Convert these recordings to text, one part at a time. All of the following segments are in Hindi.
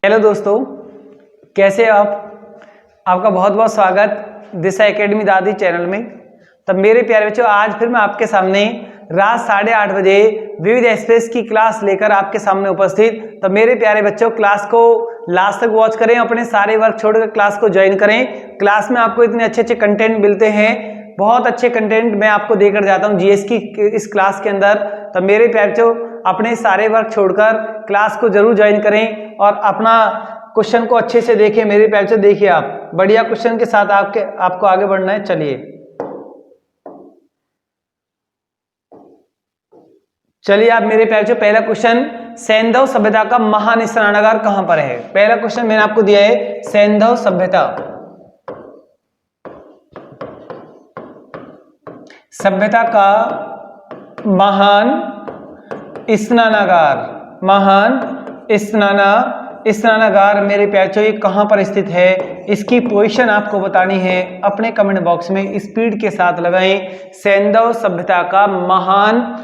हेलो दोस्तों, कैसे आप? आपका बहुत बहुत स्वागत दिशा एकेडमी दादी चैनल में। तब मेरे प्यारे बच्चों, आज फिर मैं आपके सामने रात 8:30 बजे विविध एक्सप्रेस की क्लास लेकर आपके सामने उपस्थित। तो मेरे प्यारे बच्चों, क्लास को लास्ट तक वॉच करें, अपने सारे वर्क छोड़कर क्लास को ज्वाइन करें। क्लास में आपको इतने अच्छे अच्छे कंटेंट मिलते हैं, बहुत अच्छे कंटेंट मैं आपको देकर जाता हूं जीएस की इस क्लास के अंदर। तो मेरे प्यारे बच्चों, अपने सारे वर्क छोड़कर क्लास को जरूर ज्वाइन करें और अपना क्वेश्चन को अच्छे से देखें। मेरे प्यारे बच्चों, देखिए आप बढ़िया क्वेश्चन के साथ आपको आगे बढ़ना है। चलिए आप मेरे प्यारे बच्चों, पहला क्वेश्चन, सैंधव सभ्यता का महान स्नानागार कहां पर है? पहला क्वेश्चन मैंने आपको दिया है, सैंधव सभ्यता का महान स्नानागार मेरे प्यारे, ये कहां पर स्थित है? इसकी पोजीशन आपको बतानी है, अपने कमेंट बॉक्स में स्पीड के साथ लगाएं। सैंधव सभ्यता का महान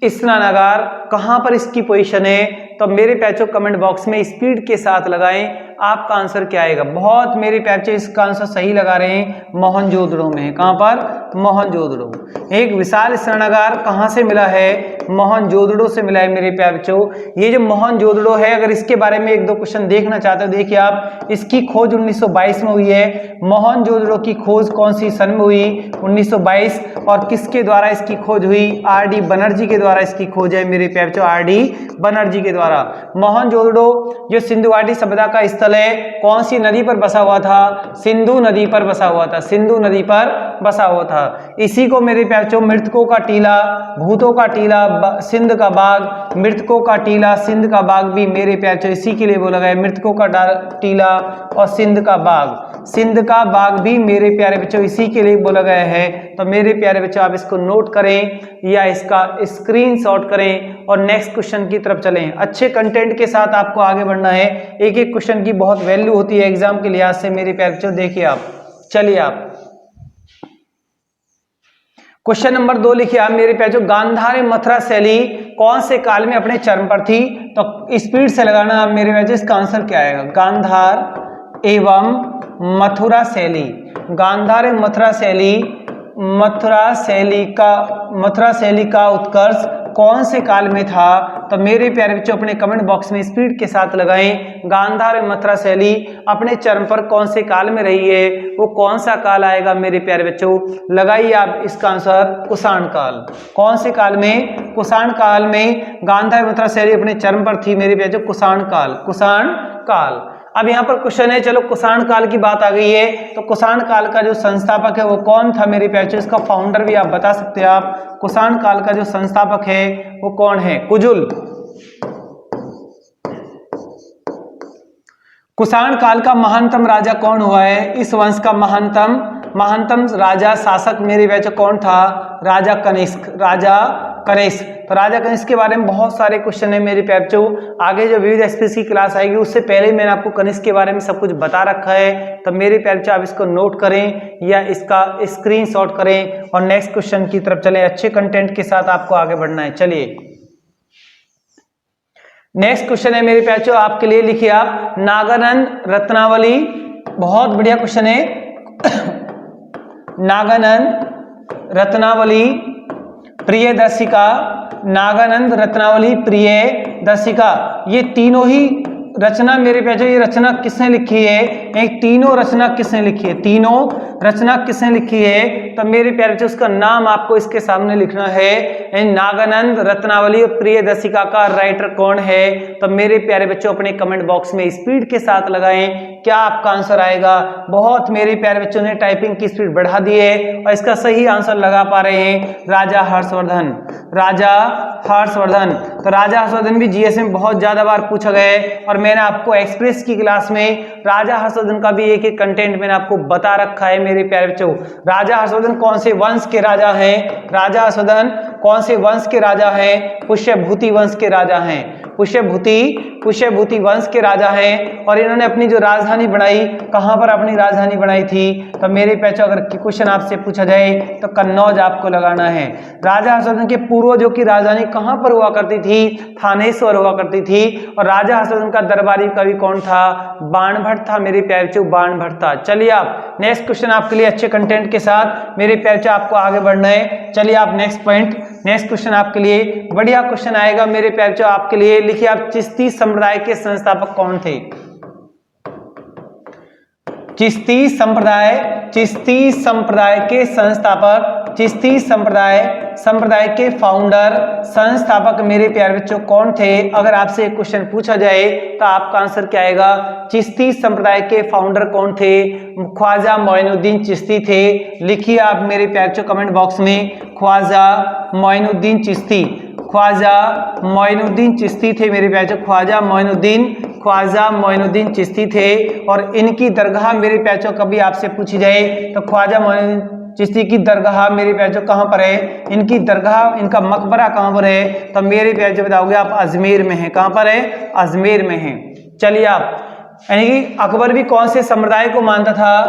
स्नानागार कहां पर इसकी पोजीशन है? तो मेरे प्यारे कमेंट बॉक्स में स्पीड के साथ लगाएं। आपका आंसर क्या आएगा? बहुत मेरे प्यारे इसका आंसर सही लगा रहे हैं, मोहनजोदड़ो में है। कहां पर? मोहनजोदड़ो। एक विशाल स्नानागार कहां से मिला है? मोहनजोदड़ो से मिला है मेरे प्यारे बच्चों। ये जो मोहनजोदड़ो है, अगर इसके बारे में एक दो क्वेश्चन देखना चाहते हो, देखिए आप, इसकी खोज 1922 में हुई है। मोहनजोदड़ो की खोज कौन सी सन में हुई? 1922। और किसके द्वारा इसकी खोज हुई? आर.डी. बनर्जी के द्वारा इसकी खोज है मेरे प्यारे बच्चों, आर.डी. बनर्जी के द्वारा। मोहनजोदड़ो जो सिंधु घाटी सभ्यता का स्थल है, कौन सी नदी पर बसा हुआ था? सिंधु नदी पर बसा हुआ था, सिंधु नदी पर बसा हुआ था। इसी को मेरे प्यारे बच्चों मृतकों का टीला, भूतों का टीला, सिंध का बाग, मृतकों का टीला, सिंध का बाग भी मेरे प्यारे बच्चों इसी के लिए बोला गया है, मृतकों का टीला और सिंध का बाग। सिंध का बाग भी मेरे प्यारे बच्चों इसी के लिए बोला गया है। तो मेरे प्यारे बच्चों, आप इसको नोट करें या इसका स्क्रीनशॉट करें और नेक्स्ट क्वेश्चन की तरफ चलें। अच्छे कंटेंट के साथ आपको आगे बढ़ना है। एक एक क्वेश्चन की बहुत वैल्यू होती है एग्जाम के लिहाज से मेरे प्यारे बच्चों। देखिए आप, चलिए आप क्वेश्चन नंबर 2 लिखिए आप मेरे प्यारे बच्चों। गांधार मथुरा शैली कौन से काल में अपने चरम पर थी? तो स्पीड से लगाना आप मेरे प्यारे बच्चों, इसका आंसर क्या आएगा? गांधार एवं मथुरा शैली, गांधार एवं मथुरा शैली का उत्कर्ष कौन से काल में था? तो मेरे प्यारे बच्चों, अपने कमेंट बॉक्स में स्पीड के साथ लगाएं। गांधार एवं मथुरा शैली अपने चरम पर कौन से काल में रही है? वो कौन सा काल आएगा मेरे प्यारे बच्चों? लगाइए आप इसका आंसर, कुषाण काल। कौन से काल में? कुषाण काल में गांधार एवं मथुरा शैली अपने चरम पर थी मेरे प्यारे बच्चों, कुषाण काल। अब यहाँ पर क्वेश्चन है, चलो कुषाण काल की बात आ गई है, तो कुषाण काल का जो संस्थापक है वो कौन था मेरे प्यारे? इसका फाउंडर भी आप बता सकते हैं। आप कुषाण काल का जो संस्थापक है वो कौन है? कुजुल। कुषाण काल का महानतम राजा कौन हुआ है? इस वंश का महानतम राजा शासक मेरे प्यारे कौन था? राजा कनिष्क। तो राजा कनिष्क के बारे में बहुत सारे क्वेश्चन है मेरे प्यारे बच्चों। आगे जो विविध एक्सप्रेस की क्लास आएगी उससे पहले मैंने आपको कनिष्क के बारे में सब कुछ बता रखा है। तो मेरे प्यारे बच्चों, आप इसको नोट करें या इसका स्क्रीनशॉट करें और नेक्स्ट क्वेश्चन की तरफ चलें। अच्छे कंटेंट के साथ आपको आगे बढ़ना है। चलिए नेक्स्ट क्वेश्चन है मेरे प्यारे बच्चों आपके लिए, लिखिए आप, नागानंद रत्नावली। बहुत बढ़िया क्वेश्चन है। नागानंद रत्नावली प्रियदर्शिका, नागानंद रत्नावली प्रियदर्शिका, ये तीनों ही रचना मेरे प्यारे, ये रचना किसने लिखी है? एक तीनों रचना किसने लिखी है? तीनों रचना किसने लिखी है? तो मेरे प्यारे बच्चों, उसका नाम आपको इसके सामने लिखना है। नागानंद रत्नावली और प्रियदर्शिका का राइटर कौन है? तो मेरे प्यारे बच्चों, अपने कमेंट बॉक्स में स्पीड के साथ लगाएं, क्या आपका आंसर आएगा? बहुत मेरे प्यारे बच्चों ने टाइपिंग की स्पीड बढ़ा दी है और इसका सही आंसर लगा पा रहे हैं, राजा हर्षवर्धन। तो राजा हर्षवर्धन भी जीएस में बहुत ज्यादा बार पूछा गया है और मैंने आपको एक्सप्रेस की क्लास में राजा हर्षवर्धन का भी एक एक कंटेंट मैंने आपको बता रखा है मेरे प्यारे बच्चों। राजा हर्षवर्धन कौन से वंश के राजा हैं? राजा हर्षवर्धन कौन से वंश के राजा हैं? पुष्यभूति वंश के राजा हैं। पुष्यभूति पुष्यभूति वंश के राजा हैं और इन्होंने अपनी जो राजधानी बनाई, कहाँ पर अपनी राजधानी बनाई थी? तो मेरे बच्चों अगर क्वेश्चन आपसे पूछा जाए तो कन्नौज आपको लगाना है। राजा हर्षवर्धन के पूर्वजों की राजधानी कहाँ पर हुआ करती थी? थानेश्वर हुआ करती थी। और राजा हर्षवर्धन का दरबारी कवि कौन था? बाणभट्ट था मेरे प्यारे बच्चों, बाणभट्ट था। चलिए आप नेक्स्ट क्वेश्चन आपके लिए अच्छे कंटेंट के साथ मेरे प्यारे बच्चों आपको आगे बढ़ना है। चलिए आप नेक्स्ट पॉइंट, नेक्स्ट क्वेश्चन आपके लिए बढ़िया क्वेश्चन आएगा मेरे प्यारे बच्चों आपके लिए। लिखिए आप चिश्ती संप्रदाय के संस्थापक कौन थे? चिश्ती संप्रदाय के संस्थापक, चिश्ती संप्रदाय के फाउंडर, संस्थापक मेरे प्यारे बच्चों कौन थे? अगर आपसे एक क्वेश्चन पूछा जाए तो आपका आंसर क्या आएगा? चिश्ती संप्रदाय के फाउंडर कौन थे? ख्वाजा मोइनुद्दीन चिश्ती थे। लिखिए आप मेरे प्यारे बच्चों कमेंट बॉक्स में, ख्वाजा मोइनुद्दीन चिश्ती, ख्वाजा मोइनुद्दीन चिश्ती थे मेरे प्यारे बच्चों, ख्वाजा मोइनुद्दीन चिश्ती थे। और इनकी दरगाह मेरे प्यारे बच्चों कभी आपसे पूछी जाए तो ख्वाजा मोइनुद्दीन चिश्ती की दरगाह मेरे प्यारे बच्चों कहाँ पर है? इनकी दरगाह, इनका मकबरा कहाँ पर है? तो मेरे प्यारे बच्चों बताओगे आप अजमेर में है। कहाँ पर है? अजमेर में है। चलिए आप, यानी कि अकबर भी कौन से संप्रदाय को मानता था?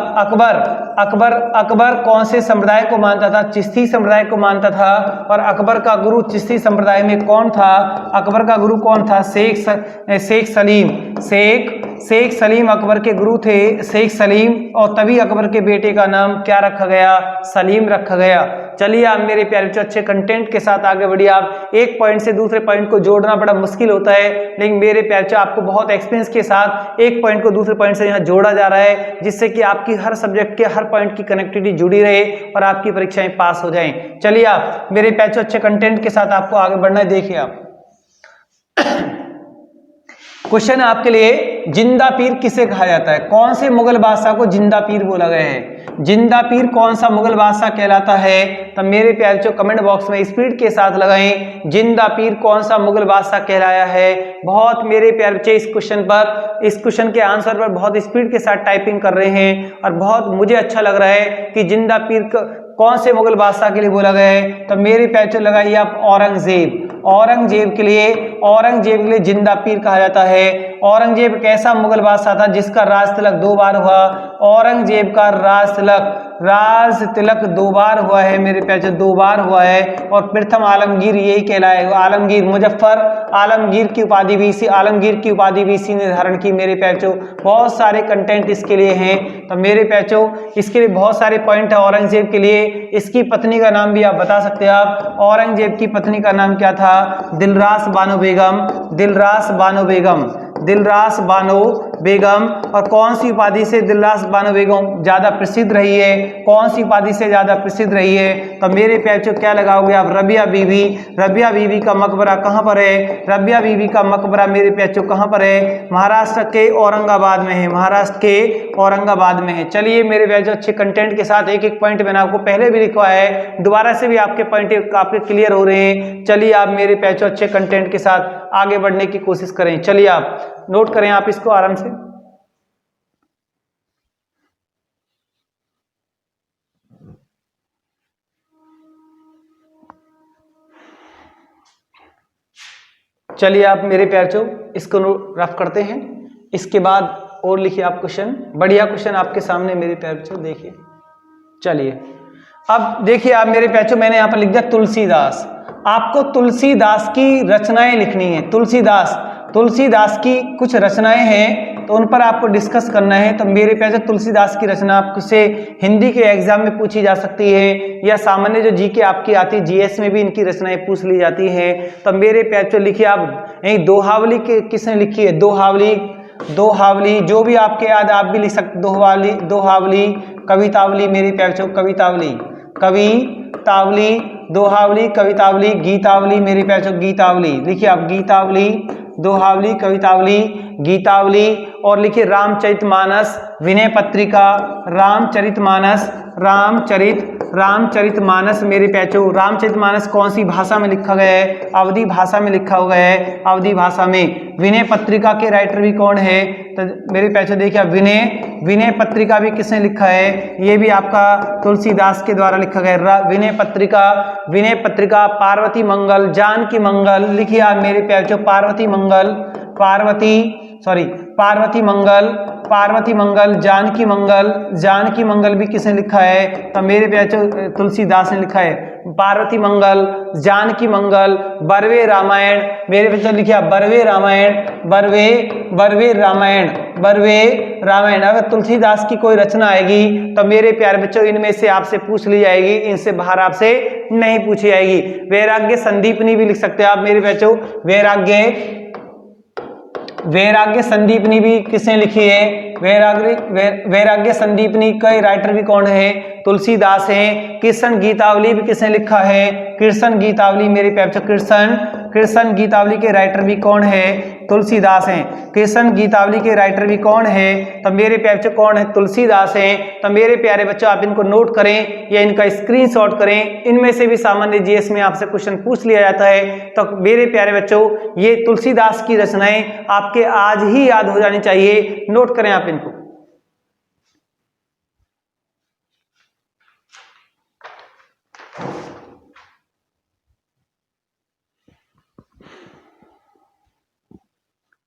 अकबर कौन से संप्रदाय को मानता था? चिश्ती संप्रदाय को मानता था। और अकबर का गुरु चिश्ती संप्रदाय में कौन था? अकबर का गुरु कौन था? शेख सलीम अकबर के गुरु थे, शेख सलीम। और तभी अकबर के बेटे का नाम क्या रखा गया? सलीम रखा गया। चलिए आप मेरे प्यारे बच्चों अच्छे कंटेंट के साथ आगे बढ़िए। आप एक पॉइंट से दूसरे पॉइंट को जोड़ना बड़ा मुश्किल होता है, लेकिन मेरे प्यारे बच्चों आपको बहुत एक्सपीरियंस के साथ एक पॉइंट को दूसरे पॉइंट से यहाँ जोड़ा जा रहा है, जिससे कि आपकी हर सब्जेक्ट के हर पॉइंट की कनेक्टिविटी जुड़ी रहे और आपकी परीक्षाएं पास हो जाएं। चलिए आप मेरे प्यारे बच्चों अच्छे कंटेंट के साथ आपको आगे बढ़ना है। देखिए आप क्वेश्चन आपके लिए, जिंदा पीर किसे कहा जाता है? कौन से मुगल बादशाह को जिंदा पीर बोला गया है? जिंदा पीर कौन सा मुगल बादशाह कहलाता है? तो मेरे प्यारे बच्चों कमेंट बॉक्स में स्पीड के साथ लगाएं, जिंदा पीर कौन सा मुगल बादशाह कहलाया है? बहुत मेरे प्यारे बच्चे इस क्वेश्चन के आंसर पर बहुत स्पीड के साथ टाइपिंग कर रहे हैं और बहुत मुझे अच्छा लग रहा है कि जिंदा पीर कौन से मुगल बादशाह के लिए बोला गया है? तो मेरे प्यारे बच्चों लगाइए आप औरंगजेब के लिए जिंदा पीर कहा जाता है। औरंगजेब कैसा मुगल बादशाह था जिसका राज तिलक 2 बार हुआ? औरंगजेब का राज तिलक 2 बार हुआ है मेरे प्यारे, 2 बार हुआ है। और प्रथम आलमगीर यही कहलाए, आलमगीर मुजफ्फर आलमगीर की उपाधि भी इसी ने धारण की मेरे प्यारे। बहुत सारे कंटेंट इसके लिए हैं, तो मेरे प्यारे इसके लिए बहुत सारे पॉइंट है औरंगजेब के लिए। इसकी पत्नी का नाम भी आप बता सकते हैं आप, औरंगजेब की पत्नी का नाम क्या था? दिलरास बानो बेगम। और कौन सी उपाधि से दिलरास बानो बेगम ज्यादा प्रसिद्ध रही है? कौन सी उपाधि से ज्यादा प्रसिद्ध रही है? तो मेरे प्यारे क्या लगाओगे आप? रबिया बीवी का मकबरा कहाँ पर है? रबिया बीवी का मकबरा मेरे प्यारे कहाँ पर है? महाराष्ट्र के औरंगाबाद में है। चलिए मेरे प्यारे अच्छे कंटेंट के साथ एक एक पॉइंट मैंने आपको पहले भी लिखवा है, दोबारा से भी आपके पॉइंट आपके क्लियर हो रहे हैं। चलिए आप मेरे प्यारे अच्छे कंटेंट के साथ आगे बढ़ने की कोशिश करें। चलिए आप नोट करें आप इसको आराम से। चलिए आप मेरे प्यारे इसको रफ करते हैं, इसके बाद और लिखिए आप क्वेश्चन। बढ़िया क्वेश्चन आपके सामने मेरे प्यारे देखिए। चलिए अब देखिए आप मेरे प्यारे, मैंने यहाँ पर लिख दिया तुलसीदास। आपको तुलसीदास की रचनाएं लिखनी है। तुलसीदास की कुछ रचनाएं हैं तो उन पर आपको डिस्कस करना है। तो मेरे प्यारे तुलसीदास की रचना आपसे हिंदी के एग्जाम में पूछी जा सकती है, या सामान्य जो जीके आपकी आती है जीएस में भी इनकी रचनाएं पूछ ली जाती हैं। तो मेरे प्यारे लिखिए आप, यही दोहावली किसने लिखी है? दोहावली जो भी आपके याद आप भी लिख सकते। दोहावली, कवितावली मेरे प्यारे, कवितावली, दोहावली, कवितावली, गीतावली मेरे प्यारे, गीतावली लिखिए आप, गीतावली, दोहावली, कवितावली, गीतावली। और लिखिए रामचरितमानस, विनय पत्रिका, रामचरितमानस मेरे प्यारे। रामचरितमानस कौन सी भाषा में लिखा गया है? अवधी भाषा में लिखा हुआ है, अवधी भाषा में। विनय पत्रिका के राइटर भी कौन है? तो मेरे प्यारे देखिए विनय पत्रिका भी किसने लिखा है? ये भी आपका तुलसीदास के द्वारा लिखा गया। विनय पत्रिका, पार्वती मंगल, जानकी मंगल लिखिए आप मेरे प्यारे, पार्वती मंगल, जानकी मंगल भी किसने लिखा है? तो मेरे प्यारे तुलसीदास ने लिखा है। पार्वती मंगल, जानकी मंगल, बरवे रामायण, मेरे बच्चों लिखिए बरवे रामायण। अगर तुलसीदास की कोई रचना आएगी तो मेरे प्यारे बच्चों इनमें से आपसे पूछ ली जाएगी, इनसे बाहर आपसे नहीं पूछी जाएगी। वैराग्य संदीपनी भी लिख सकते हैं आप मेरे बच्चों, वैराग्य संदीपनी भी किसने लिखी है? वैराग्य संदीपनी के राइटर भी कौन है? तुलसीदास हैं। कृष्ण गीतावली भी किसने लिखा है? कृष्ण गीतावली मेरे प्यारे कृष्ण गीतावली के राइटर भी कौन है? तुलसीदास हैं। कृष्ण गीतावली के राइटर भी कौन है? तो मेरे प्यारे बच्चों कौन है? तुलसीदास हैं। तो मेरे प्यारे बच्चों आप इनको नोट करें या इनका स्क्रीनशॉट करें, इनमें से भी सामान्य जीएस में आपसे क्वेश्चन पूछ लिया जाता है। तो मेरे प्यारे बच्चों ये तुलसीदास की रचनाएं आपके आज ही याद हो जानी चाहिए, नोट करें आप इनको।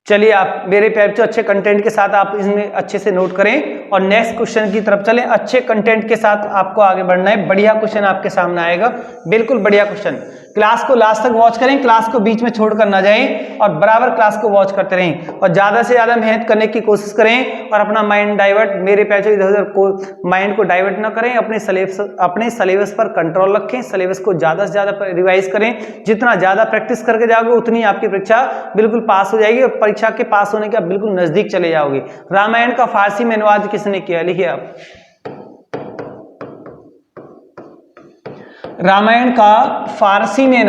चलिए आप मेरे प्यारे बच्चों अच्छे कंटेंट के साथ आप इसमें अच्छे से नोट करें और नेक्स्ट क्वेश्चन की तरफ चलें। अच्छे कंटेंट के साथ आपको आगे बढ़ना है। बढ़िया क्वेश्चन आपके सामने आएगा, बिल्कुल बढ़िया क्वेश्चन। क्लास को लास्ट तक वॉच करें, क्लास को बीच में छोड़कर ना जाएं और बराबर क्लास को वॉच करते रहें और ज्यादा से ज्यादा मेहनत करने की कोशिश करें और अपना माइंड डाइवर्ट, मेरे प्यारे इधर उधर को माइंड को डाइवर्ट ना करें। अपने सिलेबस पर कंट्रोल रखें, सिलेबस को ज्यादा से ज्यादा रिवाइज करें। जितना ज्यादा प्रैक्टिस करके जाओगे उतनी आपकी परीक्षा बिल्कुल पास हो जाएगी और परीक्षा के पास होने के आप बिल्कुल नजदीक चले जाओगे। रामायण का फारसी में अनुवाद किसने किया? लिखिए आप, रामायण का फारसी में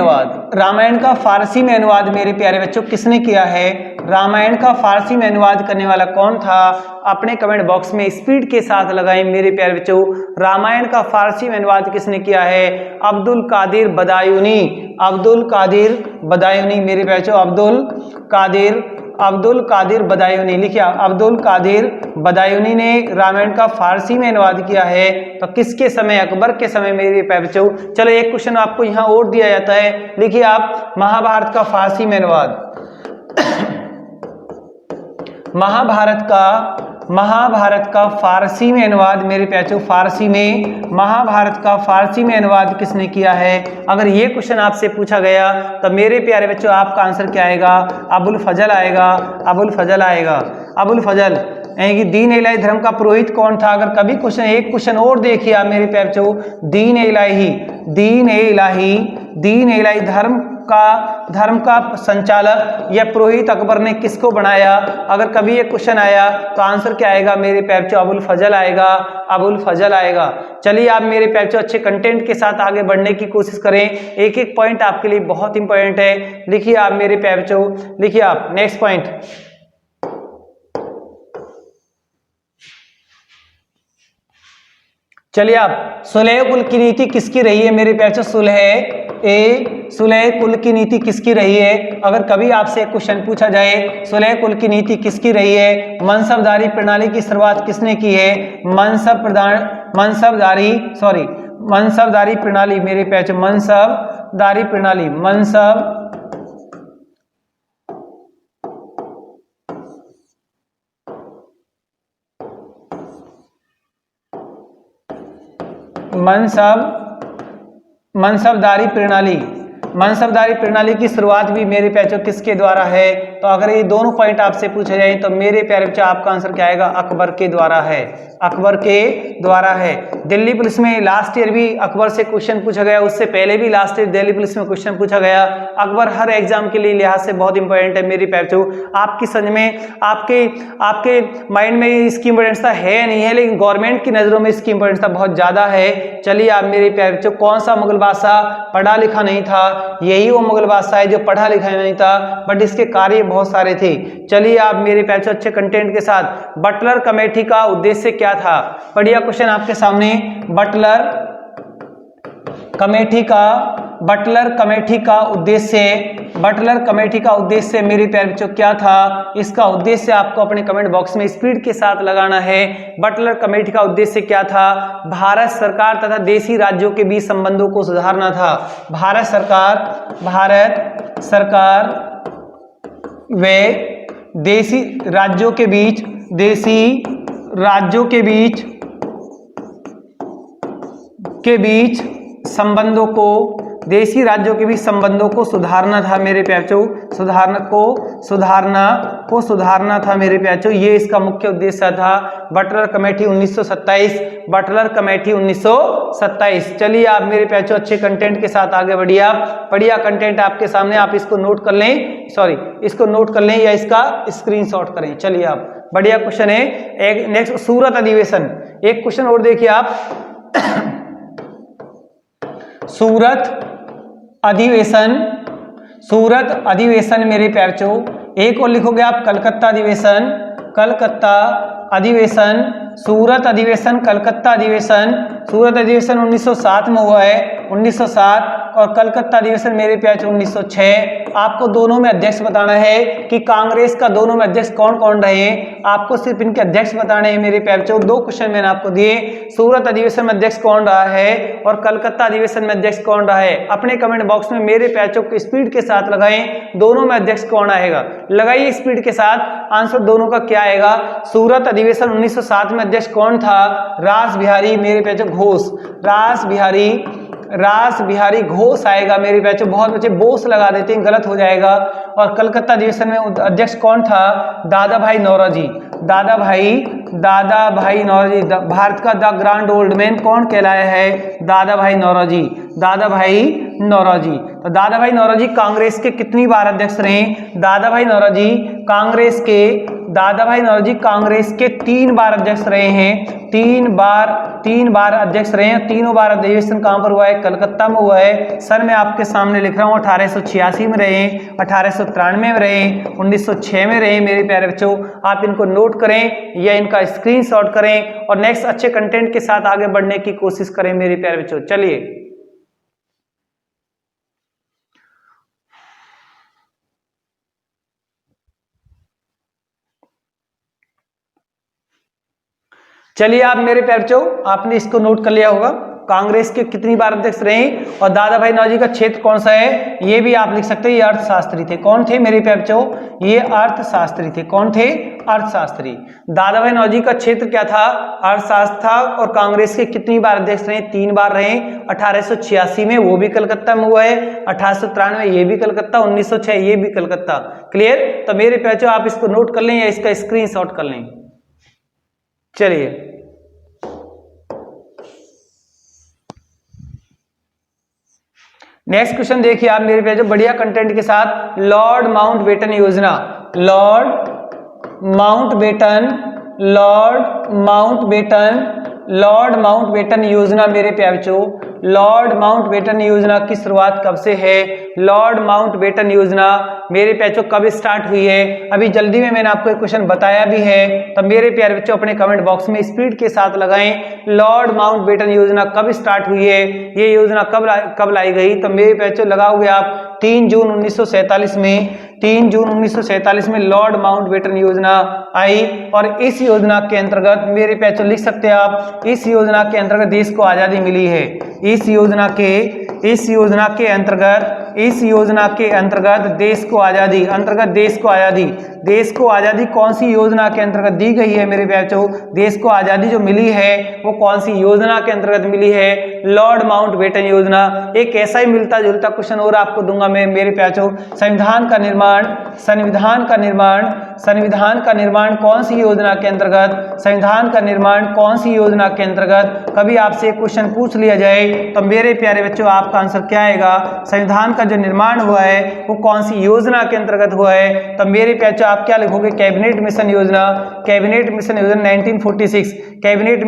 अनुवाद मेरे प्यारे बच्चों किसने किया है? रामायण का फारसी में अनुवाद करने वाला कौन था? अपने कमेंट बॉक्स में स्पीड के साथ लगाएं मेरे प्यारे बच्चों। रामायण का फारसी में अनुवाद किसने किया है? अब्दुल कादिर बदायूनी मेरे प्यारे बच्चों, अब्दुल कादिर बदायूनी। लिखिए अब्दुल कादिर बदायूनी ने रामायण का फारसी में अनुवाद किया है। तो किसके समय? अकबर के समय मेरे प्यारे बच्चों। चलो एक क्वेश्चन आपको यहाँ और दिया जाता है, लिखिए आप महाभारत का फारसी में अनुवाद। महाभारत का फारसी में अनुवाद मेरे प्यारे महाभारत का फारसी में अनुवाद किसने किया है? अगर ये क्वेश्चन आपसे पूछा गया तो मेरे प्यारे बच्चों आपका आंसर क्या आएगा? अबुल फजल यानी कि दीन इलाही धर्म का पुरोहित कौन था? अगर कभी क्वेश्चन, एक क्वेश्चन और देखिए आप मेरे प्यारे बच्चों, दीन इलाही धर्म का संचालक या पुरोहित अकबर ने किसको बनाया? अगर कभी ये क्वेश्चन आया तो आंसर क्या आएगा मेरे प्यारे बच्चों? अबुल फजल आएगा। चलिए आप मेरे प्यारे बच्चों अच्छे कंटेंट के साथ आगे बढ़ने की कोशिश करें। एक एक पॉइंट आपके लिए बहुत इंपॉर्टेंट है। लिखिए आप मेरे प्यारे बच्चों, लिखिए आप नेक्स्ट पॉइंट। चलिए आप, सुलह कुल की नीति किसकी रही है मेरे प्यारे? सुलह कुल की नीति किसकी रही है? अगर कभी आपसे एक क्वेश्चन पूछा जाए सुलह कुल की नीति किसकी रही है? मनसबदारी प्रणाली की शुरुआत किसने की है? मनसबदारी प्रणाली मेरे प्यारे, मनसबदारी प्रणाली मनसबदारी प्रणाली की शुरुआत भी मेरे प्यारे किसके द्वारा है? तो अगर ये दोनों पॉइंट आपसे पूछे जाए तो मेरे प्यारे बच्चों आपका आंसर क्या आएगा? अकबर के द्वारा है। दिल्ली पुलिस में लास्ट ईयर भी अकबर से क्वेश्चन पूछा गया, उससे पहले भी लास्ट ईयर दिल्ली पुलिस में क्वेश्चन पूछा गया। अकबर हर एग्जाम के लिए लिहाज से बहुत इंपॉर्टेंट है मेरे प्यारे बच्चों। आपकी समझ में, आपके माइंड में इसकी इंपॉर्टेंस है नहीं है, लेकिन गवर्नमेंट की नजरों में इसकी इंपॉर्टेंस बहुत ज्यादा है। चलिए आप मेरे प्यारे बच्चों, कौन सा मुगल बादशाह पढ़ा लिखा नहीं था? यही वो मुगल बादशाह है जो पढ़ा लिखा नहीं था, बट इसके कार्य बहुत सारे थे। चलिए आप मेरे प्यारे अच्छे कंटेंट के साथ, बटलर कमेटी का उद्देश्य क्या था? बढ़िया क्वेश्चन आपके सामने। बटलर कमेटी का उद्देश्य मेरे प्यारे बच्चों क्या था? इसका उद्देश्य आपको अपने कमेंट बॉक्स में स्पीड के साथ लगाना है। बटलर कमेटी का उद्देश्य क्या था? भारत सरकार तथा देशी राज्यों के बीच संबंधों को सुधारना था। भारत सरकार व देशी राज्यों के बीच, देशी राज्यों के बीच संबंधों को, देशी राज्यों के बीच संबंधों को सुधारना था मेरे प्याचों, सुधारना था मेरे प्याचों। ये इसका मुख्य उद्देश्य था। Butler committee 1927, Butler committee 1927। चलिए आप मेरे प्याचों अच्छे कंटेंट के साथ आगे बढ़िए। आप बढ़िया कंटेंट आपके सामने, आप इसको नोट कर लें, इसको नोट कर लें या इसका स्क्रीनशॉट करें। चलिए आप, बढ़िया क्वेश्चन है। एक नेक्स्ट, सूरत अधिवेशन, एक क्वेश्चन और देखिए आप। सूरत अधिवेशन मेरे प्यारों, एक और लिखोगे आप कलकत्ता अधिवेशन, सूरत अधिवेशन, कलकत्ता अधिवेशन। सूरत अधिवेशन 1907 में हुआ है, 1907, और कलकत्ता अधिवेशन मेरे प्यारों 1906। आपको दोनों में अध्यक्ष बताना है कि कांग्रेस का दोनों में अध्यक्ष कौन कौन रहे, आपको सिर्फ इनके अध्यक्ष बताने हैं मेरे प्यारों। दो क्वेश्चन मैंने आपको दिए, सूरत अधिवेशन में अध्यक्ष कौन रहा है और कलकत्ता अधिवेशन में अध्यक्ष कौन रहा है। अपने कमेंट बॉक्स में मेरे प्यारों को स्पीड के साथ लगाएं, दोनों में अध्यक्ष कौन आएगा, लगाइए स्पीड के साथ, आंसर दोनों का क्या आएगा। सूरत अधिवेशन 1907 में अध्यक्ष कौन था, रास बिहारी मेरे प्यारों घोष, रास बिहारी घोष आएगा मेरे बच्चों। बहुत बच्चे बोस लगा देते हैं, गलत हो जाएगा। और कलकत्ता अधिवेशन में अध्यक्ष कौन था, दादा भाई नौरोजी, दादा भाई नौरोजी। भारत का द ग्रांड ओल्ड मैन कौन कहलाया है, दादा भाई नौरोजी। तो दादा भाई नौरोजी कांग्रेस के कितनी बार अध्यक्ष रहे, दादा भाई नौरोजी कांग्रेस के 3 बार अध्यक्ष रहे हैं, 3 बार अध्यक्ष रहे हैं। तीनों बार अधिवेशन कहां पर हुआ है, कलकत्ता में हुआ है। सर मैं आपके सामने लिख रहा हूं, 1886 में रहे, 1893 में रहे, 1906 में रहे मेरे प्यारे बच्चों। आप इनको नोट करें या इनका स्क्रीनशॉट करें और नेक्स्ट अच्छे कंटेंट के साथ आगे बढ़ने की कोशिश करें मेरे प्यारे बच्चों। चलिए आप मेरे प्यारे बच्चों, आपने इसको नोट कर लिया होगा, कांग्रेस के कितनी बार अध्यक्ष रहे और दादा भाई नौरोजी का क्षेत्र कौन सा है, ये भी आप लिख सकते हैं। ये अर्थशास्त्री थे, कौन थे मेरे प्यारे बच्चों, ये अर्थशास्त्री थे। कौन थे, अर्थशास्त्री। दादा भाई नौरोजी का क्षेत्र क्या था, अर्थशास्त्र था। और कांग्रेस के कितनी बार अध्यक्ष रहे, 3 बार रहे। 1886 में वो भी कलकत्ता में हुआ है, 1893 ये भी कलकत्ता, 1906 ये भी कलकत्ता। क्लियर। तो मेरे प्यारे बच्चों आप इसको नोट कर लें या इसका स्क्रीनशॉट कर लें। चलिए नेक्स्ट क्वेश्चन देखिए आप मेरे प्यारे, बढ़िया कंटेंट के साथ। लॉर्ड माउंटबेटन योजना, लॉर्ड माउंटबेटन योजना मेरे प्यारे बच्चों, लॉर्ड माउंटबेटन योजना की शुरुआत कब से है, लॉर्ड माउंटबेटन योजना मेरे प्यारे कब स्टार्ट हुई है। अभी जल्दी में मैंने आपको एक क्वेश्चन बताया भी है, तो मेरे प्यारे बच्चों अपने कमेंट बॉक्स में स्पीड के साथ लगाएं, लॉर्ड माउंटबेटन योजना कब स्टार्ट हुई है, ये योजना कब लाई गई। तो मेरे प्यारे बच्चों लगाओगे आप 3 जून 1947 में, 3 जून 1947 में लॉर्ड माउंटबेटन योजना आई। और इस योजना के अंतर्गत मेरे प्यारे लिख सकते हैं आप, इस योजना के अंतर्गत देश को आजादी मिली है। इस योजना के अंतर्गत देश को आजादी कौन सी योजना के अंतर्गत दी गई है मेरे प्यारों, देश को आजादी जो मिली है वो कौन सी योजना के अंतर्गत मिली है, लॉर्ड माउंटबेटन योजना। एक ऐसा ही मिलता जुलता क्वेश्चन और आपको दूंगा मैं मेरे प्यारों। संविधान का निर्माण कौन सी योजना के अंतर्गत, संविधान का निर्माण कौन सी योजना के अंतर्गत, कभी आपसे एक क्वेश्चन पूछ लिया जाए तो मेरे प्यारे बच्चों आपका आंसर क्या आएगा, संविधान का जो निर्माण हुआ है वो कौन सी योजना के अंतर्गत हुआ है। तो मेरे प्यारे आप क्या लिखोगे, कैबिनेट मिशन योजना 1946, कैबिनेट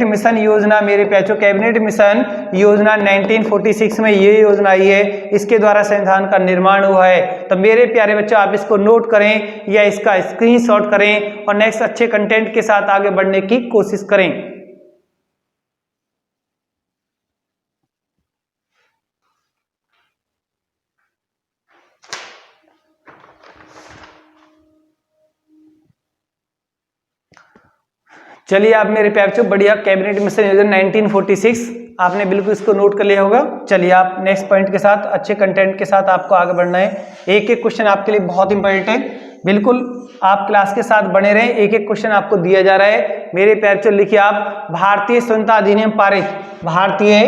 मिशन योजना मेरे प्यारे, कैबिनेट मिशन योजना 1946 में ये योजना आई है, इसके द्वारा संविधान का निर्माण हुआ है। तो मेरे प्यारे बच्चों आप इसको नोट करें या इसका स्क्रीनशॉट करें और नेक्स्ट अच्छे कंटेंट के साथ आगे बढ़ने की कोशिश करें। चलिए आप मेरे प्यारे बच्चों बढ़िया, कैबिनेट मिशन योजना 1946 आपने बिल्कुल इसको नोट कर लिया होगा। चलिए आप नेक्स्ट पॉइंट के साथ अच्छे कंटेंट के साथ आपको आगे बढ़ना है। एक एक क्वेश्चन आपके लिए बहुत इंपॉर्टेंट है। बिल्कुल आप क्लास के साथ बने रहें, एक एक क्वेश्चन आपको दिया जा रहा है मेरे प्यारे बच्चों। लिखिए आप, भारतीय स्वतंत्रता अधिनियम पारित, भारतीय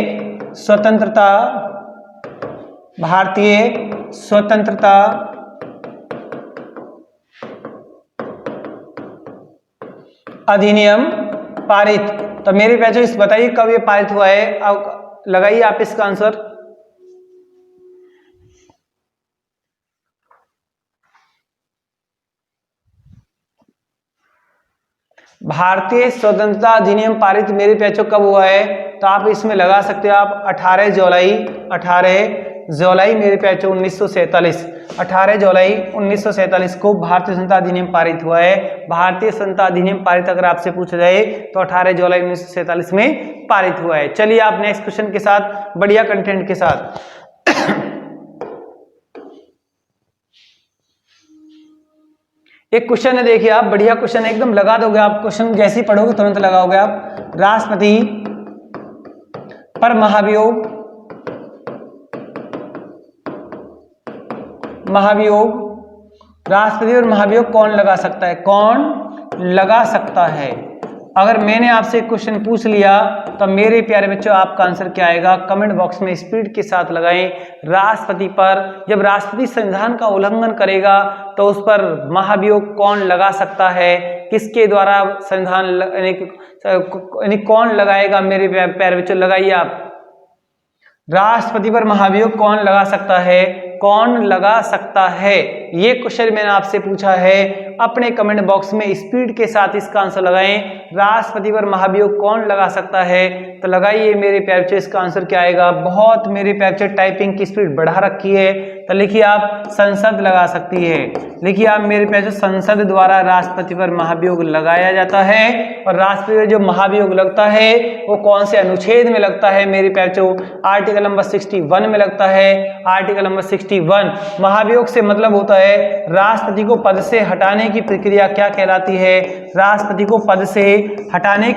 स्वतंत्रता अधिनियम पारित। तो मेरे बच्चों इस बताइए कब ये पारित हुआ है, अब लगाइए आप इसका आंसर। भारतीय स्वतंत्रता अधिनियम पारित मेरे बच्चों कब हुआ है, तो आप इसमें लगा सकते हो आप 18 जुलाई मेरे बच्चों 1947, 18 जुलाई 1947 को भारतीय स्वतंत्रता अधिनियम पारित हुआ है। भारतीय स्वतंत्रता अधिनियम पारित अगर आपसे पूछा जाए तो 18 जुलाई 1947 में पारित हुआ है। चलिए आप नेक्स्ट क्वेश्चन के साथ, बढ़िया कंटेंट के साथ। एक क्वेश्चन है, देखिए आप, बढ़िया क्वेश्चन है, एकदम लगा दोगे आप, क्वेश्चन जैसे ही पढ़ोगे तुरंत लगाओगे आप। राष्ट्रपति पर महाभियोग, राष्ट्रपति और महाभियोग कौन लगा सकता है, कौन लगा सकता है। अगर मैंने आपसे एक क्वेश्चन पूछ लिया तो मेरे प्यारे बच्चों आपका आंसर क्या आएगा, कमेंट बॉक्स में स्पीड के साथ लगाएं। राष्ट्रपति पर, जब राष्ट्रपति संविधान का उल्लंघन करेगा तो उस पर महाभियोग कौन लगा सकता है, किसके द्वारा संविधान यानी कौन लगाएगा, मेरे प्यारे बच्चों लगाइए आप। राष्ट्रपति पर महाभियोग कौन लगा सकता है, कौन लगा सकता है, ये क्वेश्चन मैंने आपसे पूछा है। अपने कमेंट बॉक्स में स्पीड के साथ इसका आंसर लगाएं। राष्ट्रपति पर महाभियोग कौन लगा सकता है, तो लगाइए मेरे प्यारे बच्चों, इसका आंसर क्या आएगा। बहुत मेरे प्यारे बच्चों टाइपिंग की स्पीड बढ़ा रखी है, तो लिखिए आप संसद लगा सकती है। लिखिए आप मेरे प्यारे बच्चों, संसद द्वारा राष्ट्रपति पर महाभियोग लगाया जाता है। और राष्ट्रपति पर जो महाभियोग लगता है वो कौन से अनुच्छेद में लगता है मेरे प्यारे बच्चों, आर्टिकल नंबर 61 में लगता है। आर्टिकल नंबर 61 महाभियोग से मतलब होता है राष्ट्रपति को पद से हटाने की प्रक्रिया क्या कहलाती है, राष्ट्रपति को पद से हटाने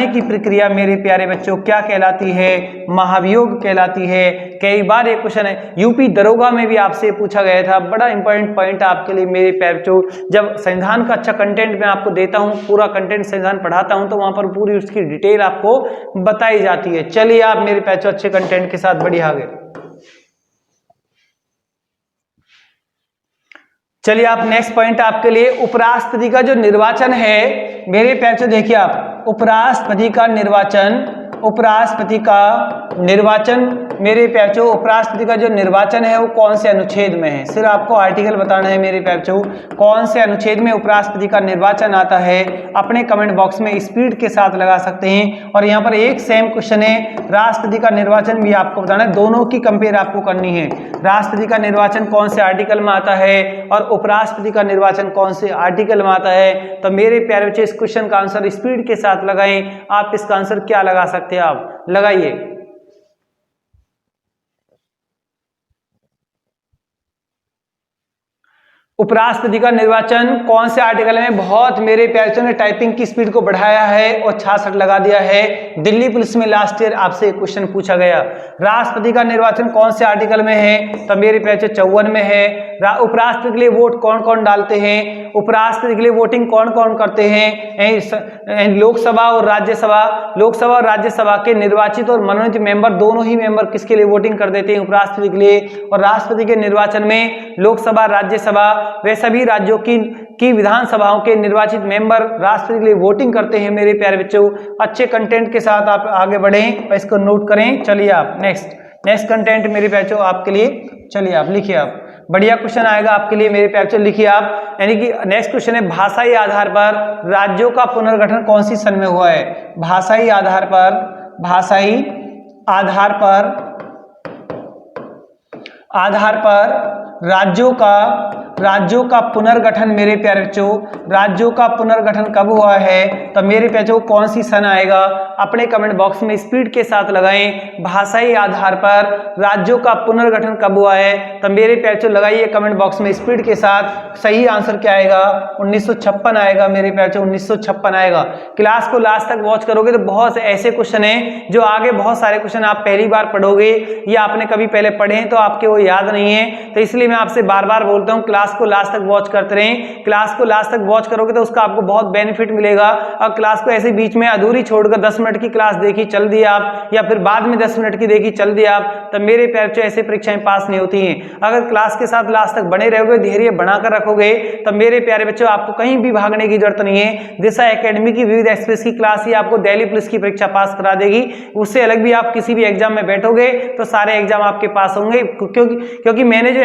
की प्रक्रिया मेरे प्यारे बच्चों क्या कहलाती है, महाभियोग कहलाती है। कई बार ये क्वेश्चन है यूपी दरोगा में भी आपसे पूछा गया था, बड़ा इंपॉर्टेंट पॉइंट आपके लिए मेरे प्यारे बच्चों। जब संविधान का अच्छा कंटेंट मैं आपको देता हूं, पूरा कंटेंट संविधान पढ़ाता हूं, तो वहां पर पूरी उसकी डिटेल आपको बताई जाती है। चलिए आप मेरे प्यारे बच्चों अच्छे कंटेंट के साथ बढ़िया आगे। चलिए आप नेक्स्ट पॉइंट आपके लिए, उपराष्ट्रपति का जो निर्वाचन है मेरे प्यारे बच्चों, देखिए आप, उपराष्ट्रपति का निर्वाचन मेरे प्यारे बच्चों, उपराष्ट्रपति का जो निर्वाचन है वो कौन से अनुच्छेद में है, सिर्फ आपको आर्टिकल बताना है मेरे प्यारे बच्चों, कौन से अनुच्छेद में उपराष्ट्रपति का निर्वाचन आता है। अपने कमेंट बॉक्स में स्पीड के साथ लगा सकते हैं। और यहाँ पर एक सेम क्वेश्चन है, राष्ट्रपति का निर्वाचन भी आपको बताना है, दोनों की कंपेयर आपको करनी है। राष्ट्रपति का निर्वाचन कौन से आर्टिकल में आता है और उपराष्ट्रपति का निर्वाचन कौन से आर्टिकल में आता है। तो मेरे प्यारे बच्चे इस क्वेश्चन का आंसर स्पीड के साथ लगाएं। आप इसका आंसर क्या लगा सकते हैं, आप लगाइए। उपराष्ट्रपति का निर्वाचन कौन से आर्टिकल में, बहुत मेरे प्यारे ने टाइपिंग की स्पीड को बढ़ाया है और 66 लगा दिया है। दिल्ली पुलिस में लास्ट ईयर आपसे एक क्वेश्चन पूछा गया, राष्ट्रपति का निर्वाचन कौन से आर्टिकल में है, तो मेरे प्यारे 54 में है। उपराष्ट्रपति के लिए वोट कौन कौन डालते हैं, उपराष्ट्रपति के लिए वोटिंग कौन कौन करते हैं, लोकसभा और राज्यसभा के निर्वाचित और मनोनीत मेंबर, दोनों ही मेंबर किसके लिए वोटिंग कर देते हैं, उपराष्ट्रपति के लिए। और राष्ट्रपति के निर्वाचन में लोकसभा, राज्यसभा वे सभी राज्यों की विधानसभाओं के निर्वाचित मेंबर राष्ट्रपति के लिए वोटिंग करते हैं। मेरे प्यारे बच्चों अच्छे कंटेंट के साथ आप आगे बढ़ें और इसको नोट करें। चलिए आप नेक्स्ट कंटेंट मेरे प्यारे बच्चों आपके लिए, चलिए आप लिखिए, आप बढ़िया क्वेश्चन आएगा आपके लिए मेरे प्यारे बच्चों, लिखिए आप। यानी कि नेक्स्ट क्वेश्चन है, भाषाई आधार पर राज्यों का पुनर्गठन कौन सी सन में हुआ है। भाषाई आधार पर राज्यों का पुनर्गठन मेरे प्यारे बच्चों, राज्यों का पुनर्गठन कब हुआ है, तो मेरे प्यारे बच्चों कौन सी सन आएगा। अपने कमेंट बॉक्स में स्पीड के साथ लगाएं, भाषाई आधार पर राज्यों का पुनर्गठन कब हुआ है, तो मेरे प्यारे बच्चों लगाइए कमेंट बॉक्स में स्पीड के साथ। सही आंसर क्या आएगा, 1956 आएगा मेरे प्यारे बच्चों, 1956 आएगा। क्लास को लास्ट तक वॉच करोगे तो बहुत ऐसे क्वेश्चन है जो आगे बहुत सारे क्वेश्चन आप पहली बार पढ़ोगे या आपने कभी पहले पढ़े हैं तो आपके वो याद नहीं है, तो इसलिए मैं आपसे बार बार बोलता हूँ क्लास क्लास को लास्ट तक वॉच करते रहें। क्लास को लास्ट तक वॉच करोगे तो उसका आपको बहुत बेनिफिट मिलेगा। और क्लास को ऐसे बीच में अधूरी छोड़कर 10 मिनट की क्लास देखी चल दी आप, या फिर बाद में 10 मिनट की देखी चल दी आप, तो मेरे प्यारे बच्चों ऐसे परीक्षाएं पास नहीं होती हैं। अगर क्लास के साथ लास्ट तक बने रहोगे, धैर्य बनाकर रखोगे, तो मेरे प्यारे बच्चों आपको कहीं भी भागने की जरूरत नहीं है। दिशा एकेडमी की विविध एक्सप्रेस की क्लास ही आपको दिल्ली पुलिस की परीक्षा पास करा देगी। उससे अलग भी आप किसी भी एग्जाम में बैठोगे तो सारे एग्जाम आपके पास होंगे, क्योंकि मैंने जो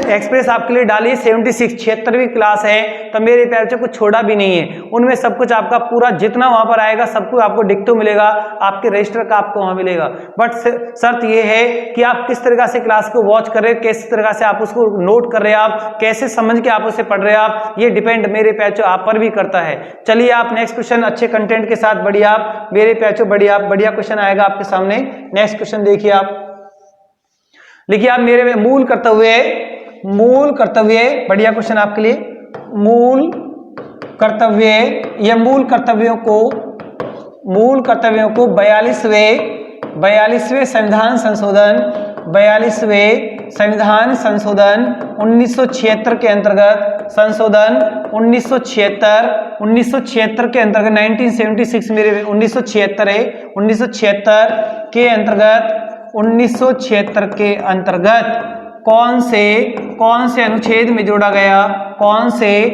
एक्सप्रेस आपके लिए डाली 76वीं क्लास है, तो मेरे प्यारे बच्चों कुछ छोड़ा भी नहीं है। उनमें सब कुछ आपका पूरा जितना वहां पर आएगा सब कुछ आपको डिक्टो मिलेगा, आपके रजिस्टर का आपको वहां मिलेगा। बट शर्त यह है कि आप किस तरह से क्लास को वॉच कर रहे हो, किस तरह से आप उसको नोट कर रहे हैं, आप कैसे समझ के आप उसे पढ़ रहे हो, आप ये डिपेंड मेरे प्यारे बच्चों आप पर भी करता है। चलिए आप नेक्स्ट क्वेश्चन अच्छे कंटेंट के साथ बढ़िया आप मेरे प्यारे बच्चों बढ़िया क्वेश्चन आएगा आपके सामने। नेक्स्ट क्वेश्चन देखिए आप, लिखिए आप मेरे मूल कर्तव्य बढ़िया क्वेश्चन आपके लिए। मूल कर्तव्य या मूल कर्तव्यों को 42वें संविधान संशोधन 1976 के अंतर्गत 1976 के अंतर्गत 1976 मेरे 1976 है 1976 के अंतर्गत कौन से अनुच्छेद में जोड़ा गया, कौन से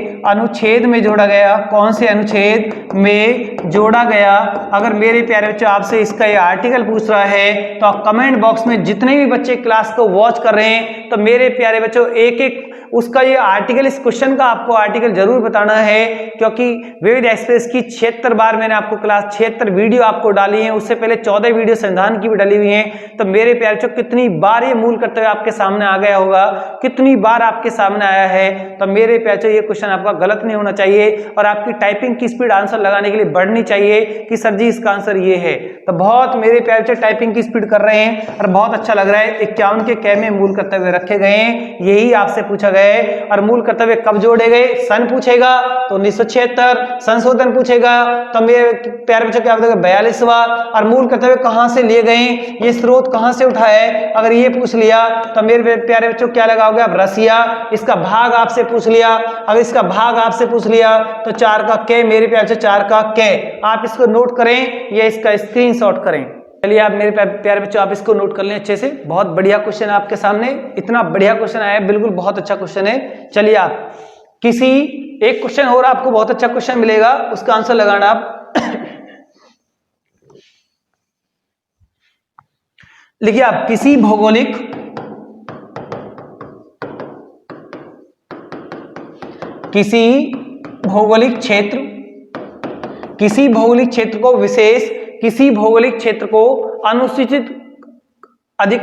अनुच्छेद में जोड़ा गया। अगर मेरे प्यारे बच्चों आपसे इसका ये आर्टिकल पूछ रहा है तो आप कमेंट बॉक्स में जितने भी बच्चे क्लास को वॉच कर रहे हैं, तो मेरे प्यारे बच्चों एक उसका ये आर्टिकल, इस क्वेश्चन का आपको आर्टिकल जरूर बताना है, क्योंकि विविध एक्सप्रेस की 76 बार मैंने आपको क्लास 76 वीडियो आपको डाली है, उससे पहले 14 वीडियो संविधान की भी डाली हुई है। तो मेरे प्यारे बच्चों कितनी बार ये मूल कर्तव्य आपके सामने आ गया होगा, कितनी बार आपके सामने आया है। तो मेरे प्यारे बच्चों ये क्वेश्चन आपका गलत नहीं होना चाहिए और आपकी टाइपिंग की स्पीड आंसर लगाने के लिए बढ़नी चाहिए कि सर जी इसका आंसर ये है। तो बहुत मेरे प्यारे बच्चों टाइपिंग की स्पीड कर रहे हैं और बहुत अच्छा लग रहा है। 51 के कै में मूल कर्तव्य रखे गए हैं, यही आपसे पूछा गया है। और मूल कर्तव्य कब जोड़े गए, सन पूछेगा तो 1976, संशोधन पूछेगा तो मेरे प्यारे बच्चों क्या बताएगा 42वां। और मूल कर्तव्य कहां से लिए गए, ये स्रोत कहां से उठा है, अगर ये पूछ लिया तो मेरे प्यारे बच्चों क्या लगाओगे आप, रसिया। इसका भाग आपसे पूछ लिया, अगर इसका भाग आपसे पूछ लिया तो 4 का कै मेरे प्यारे बच्चों 4 का कै, आप इसको नोट करें या इसका स्क्रीनशॉट करें। चलिए आप मेरे प्यारे बच्चों आप इसको नोट कर लें अच्छे से। बहुत बढ़िया क्वेश्चन है आपके सामने, इतना बढ़िया क्वेश्चन आया है, बिल्कुल बहुत अच्छा क्वेश्चन है। चलिए आप किसी एक क्वेश्चन और आपको बहुत अच्छा क्वेश्चन मिलेगा, उसका आंसर लगाना आप। लिखिए आप किसी भौगोलिक क्षेत्र को अनुसूचित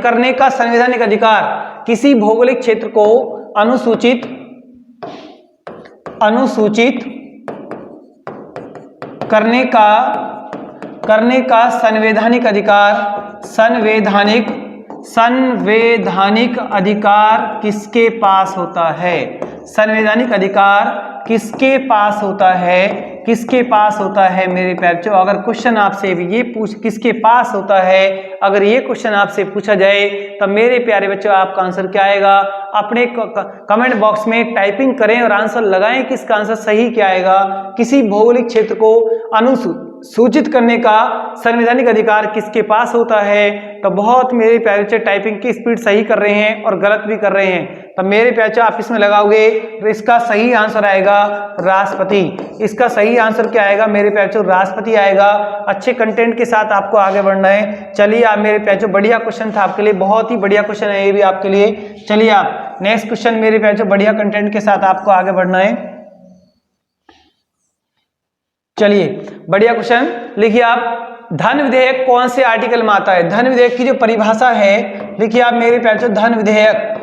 करने का संवैधानिक अधिकार, किसी भौगोलिक क्षेत्र को अनुसूचित करने का संवैधानिक अधिकार किसके पास होता है। संवैधानिक अधिकार किसके पास होता है मेरे प्यारे बच्चों। अगर क्वेश्चन आपसे ये किसके पास होता है, अगर ये क्वेश्चन आपसे पूछा जाए तो मेरे प्यारे बच्चों आपका आंसर क्या आएगा, अपने कमेंट बॉक्स में टाइपिंग करें और आंसर लगाएं कि इसका आंसर सही क्या आएगा। किसी भौगोलिक क्षेत्र को अनुसूचित करने का संवैधानिक अधिकार किसके पास होता है। तो बहुत मेरे प्यारे बच्चे टाइपिंग की स्पीड सही कर रहे हैं और गलत भी कर रहे हैं। तो मेरे प्यारे बच्चे आप इसमें लगाओगे तो इसका सही आंसर आएगा राष्ट्रपति। इसका सही आंसर क्या आएगा मेरे प्यारे बच्चों, राष्ट्रपति आएगा। अच्छे कंटेंट के साथ आपको आगे बढ़ना है। चलिए आप मेरे प्यारे बच्चों, बढ़िया क्वेश्चन था आपके लिए, बहुत ही बढ़िया क्वेश्चन है ये भी आपके लिए। चलिए आप नेक्स्ट क्वेश्चन मेरे प्यारे बच्चों, बढ़िया कंटेंट के साथ आपको आगे बढ़ना है। चलिए बढ़िया क्वेश्चन लिखिए आप, धन विधेयक कौन से आर्टिकल में आता है। धन विधेयक की जो परिभाषा है, लिखिए आप मेरे प्यारे बच्चों, धन विधेयक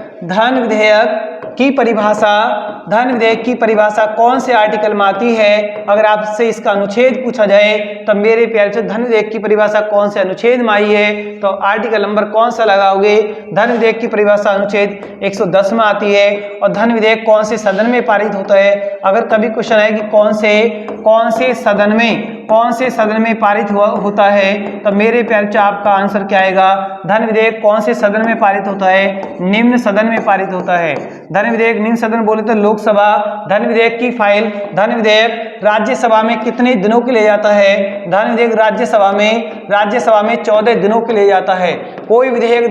की परिभाषा कौन से आर्टिकल में आती है। अगर आपसे इसका अनुच्छेद पूछा जाए तो मेरे प्यारे बच्चों धन विधेयक की परिभाषा कौन से अनुच्छेद में आई है, तो आर्टिकल नंबर कौन सा लगाओगे। धन विधेयक की परिभाषा अनुच्छेद 110 में आती है। और धन विधेयक कौन से सदन में पारित होता है। अगर कभी क्वेश्चन है कि कौन से सदन में पारित होता है, तो मेरे प्यारे बच्चों आपका आंसर क्या आएगा, धन विधेयक कौन से सदन में पारित होता है, निम्न सदन में पारित होता है। धन धन विधेयक निम्न सदन बोले तो लोकसभा, धन विधेयक की फाइल, धन विधेयक राज्यसभा में कितने दिनों के लिए जाता है, धन विधेयक राज्यसभा में 14 दिनों के लिए जाता है। कोई विधेयक